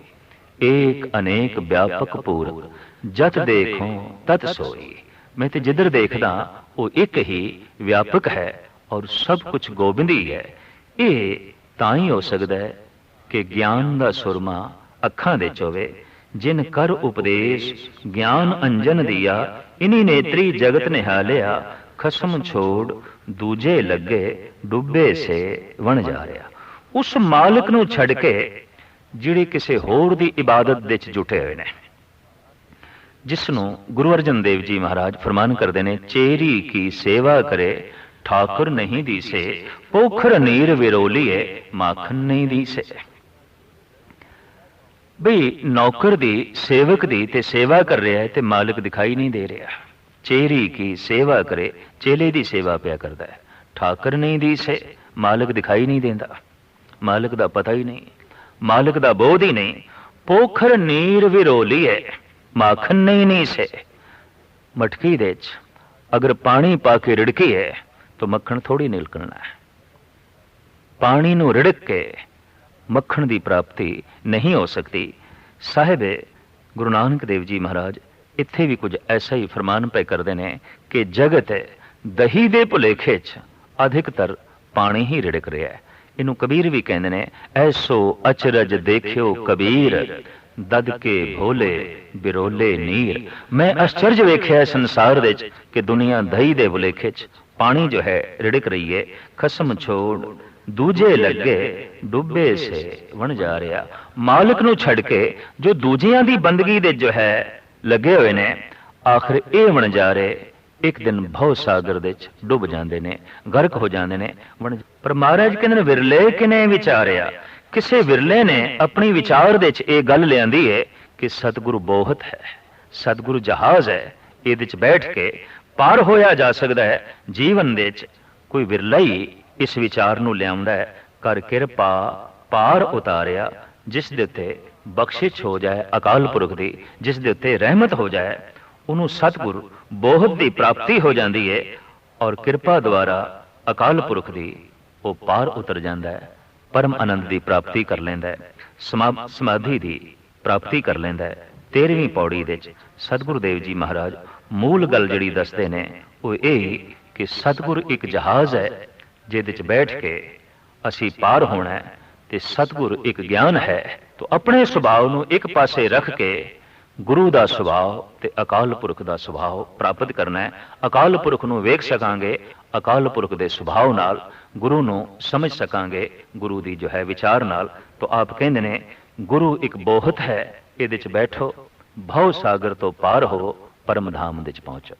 एक अनेक व्यापक पूरक, जत देखो तत सोई। मैं तो जिधर देखदा वो एक ही व्यापक है और सब कुछ गोबिंद ही है। ये तां ही हो सकता है कि ज्ञान का सुरमा अखां दे चोवे। जिन कर उपदेश ज्ञान अंजन दिया, इन्हीं नेत्री जगत निहालिया। खसम छोड़ दूजे लगे, डुबे से वन जा रहा। उस मालिक नूं छड़ के जिहड़े किसी होर दी इबादत दे च जुटे हुए ने, जिसनों गुरु अर्जन देव जी महाराज फरमान करते हैं, चेरी की सेवा करे ठाकुर नहीं दीसे, पोखर नीर विरोलीए माखन नहीं दीसे। बई नौकर दी सेवक दी ते सेवा कर रहा है ते मालिक दिखाई नहीं दे रहा। चेरी की सेवा करे, चेले दी सेवा पिया करता है, ठाकुर नहीं दीसे, मालिक दिखाई नहीं देता, मालिक दा पता ही नहीं, मालिक दा बोध ही नहीं। पोखर नीर विरोली है माखन नहीं से। मटकी दे अगर पानी पा के रिड़की है तो मक्खन थोड़ी निकलना है। पानी नूं रिड़क के मक्खन की प्राप्ति नहीं हो सकती। साहिब गुरु नानक देव जी महाराज इत्थे भी कुछ ऐसा ही फरमान पे करते हैं कि जगत दही दे भुलेखे च अधिकतर पानी ही रिड़क रहा है। इनू कबीर भी कहते ने, ऐसो अचरज देखियो कबीर, दद के भोले बिरोले नीर। मैं आश्चर्य वेख्या संसार दे कि दुनिया दही दे भुलेखे च पानी जो है रिड़क रही है। खसम छोड़ दूजे लगे डुबे से बन जा रहा। मालिक नू छड़ के जो दूजियां दी बंदगी दे जो है लगे हुए ने, आखिर ये बन जा रहे एक दिन भव सागर दे डुब जाते ने, गर्क हो जाते ने। पर महाराज कहते विरले किने विचारिया, किसे विरले ने अपनी विचार दे ये गल लियांदी है कि सतगुरु बोहत है, सतगुरु जहाज है, ये बैठ के पार होया जा सकता है। जीवन दे कोई विरला ही इस विचार नू लियाउंदा है, कर किरपा पार उतारिया, जिस दे उत्ते बख्शिश हो जाए अकाल पुरख दी, जिस दे उत्ते रहमत हो जाए, उन्होंने सतगुरु बोहत की प्राप्ति हो जाती है। और कृपा द्वारा अकाल पुरख की वो पार उतर जाता है, परम आनंद की प्राप्ति कर लेंदा है, समाधि की प्राप्ति कर लेंदा है। 13वीं पौड़ी दे सतगुरु देव जी महाराज मूल गल जिहड़ी दसदे ने वो यही कि सतगुरु एक जहाज है जिहदे च बैठ के असी पार होना है, ते सतगुरु एक ज्ञान है। तो अपने सुभाव नू एक पासे रख के गुरु का सुभाव ते अकाल पुरख का सुभाव प्राप्त करना है। अकाल पुरख नू वेख सकांगे, अकाल पुरख के सुभाव नाल गुरु नू समझ सकांगे, गुरु की जो है विचार नाल। तो आप कहंदे ने गुरु एक बोहत है, इहदे च बैठो, भव सागर तो पार हो, परम धाम दे च पहुंचो।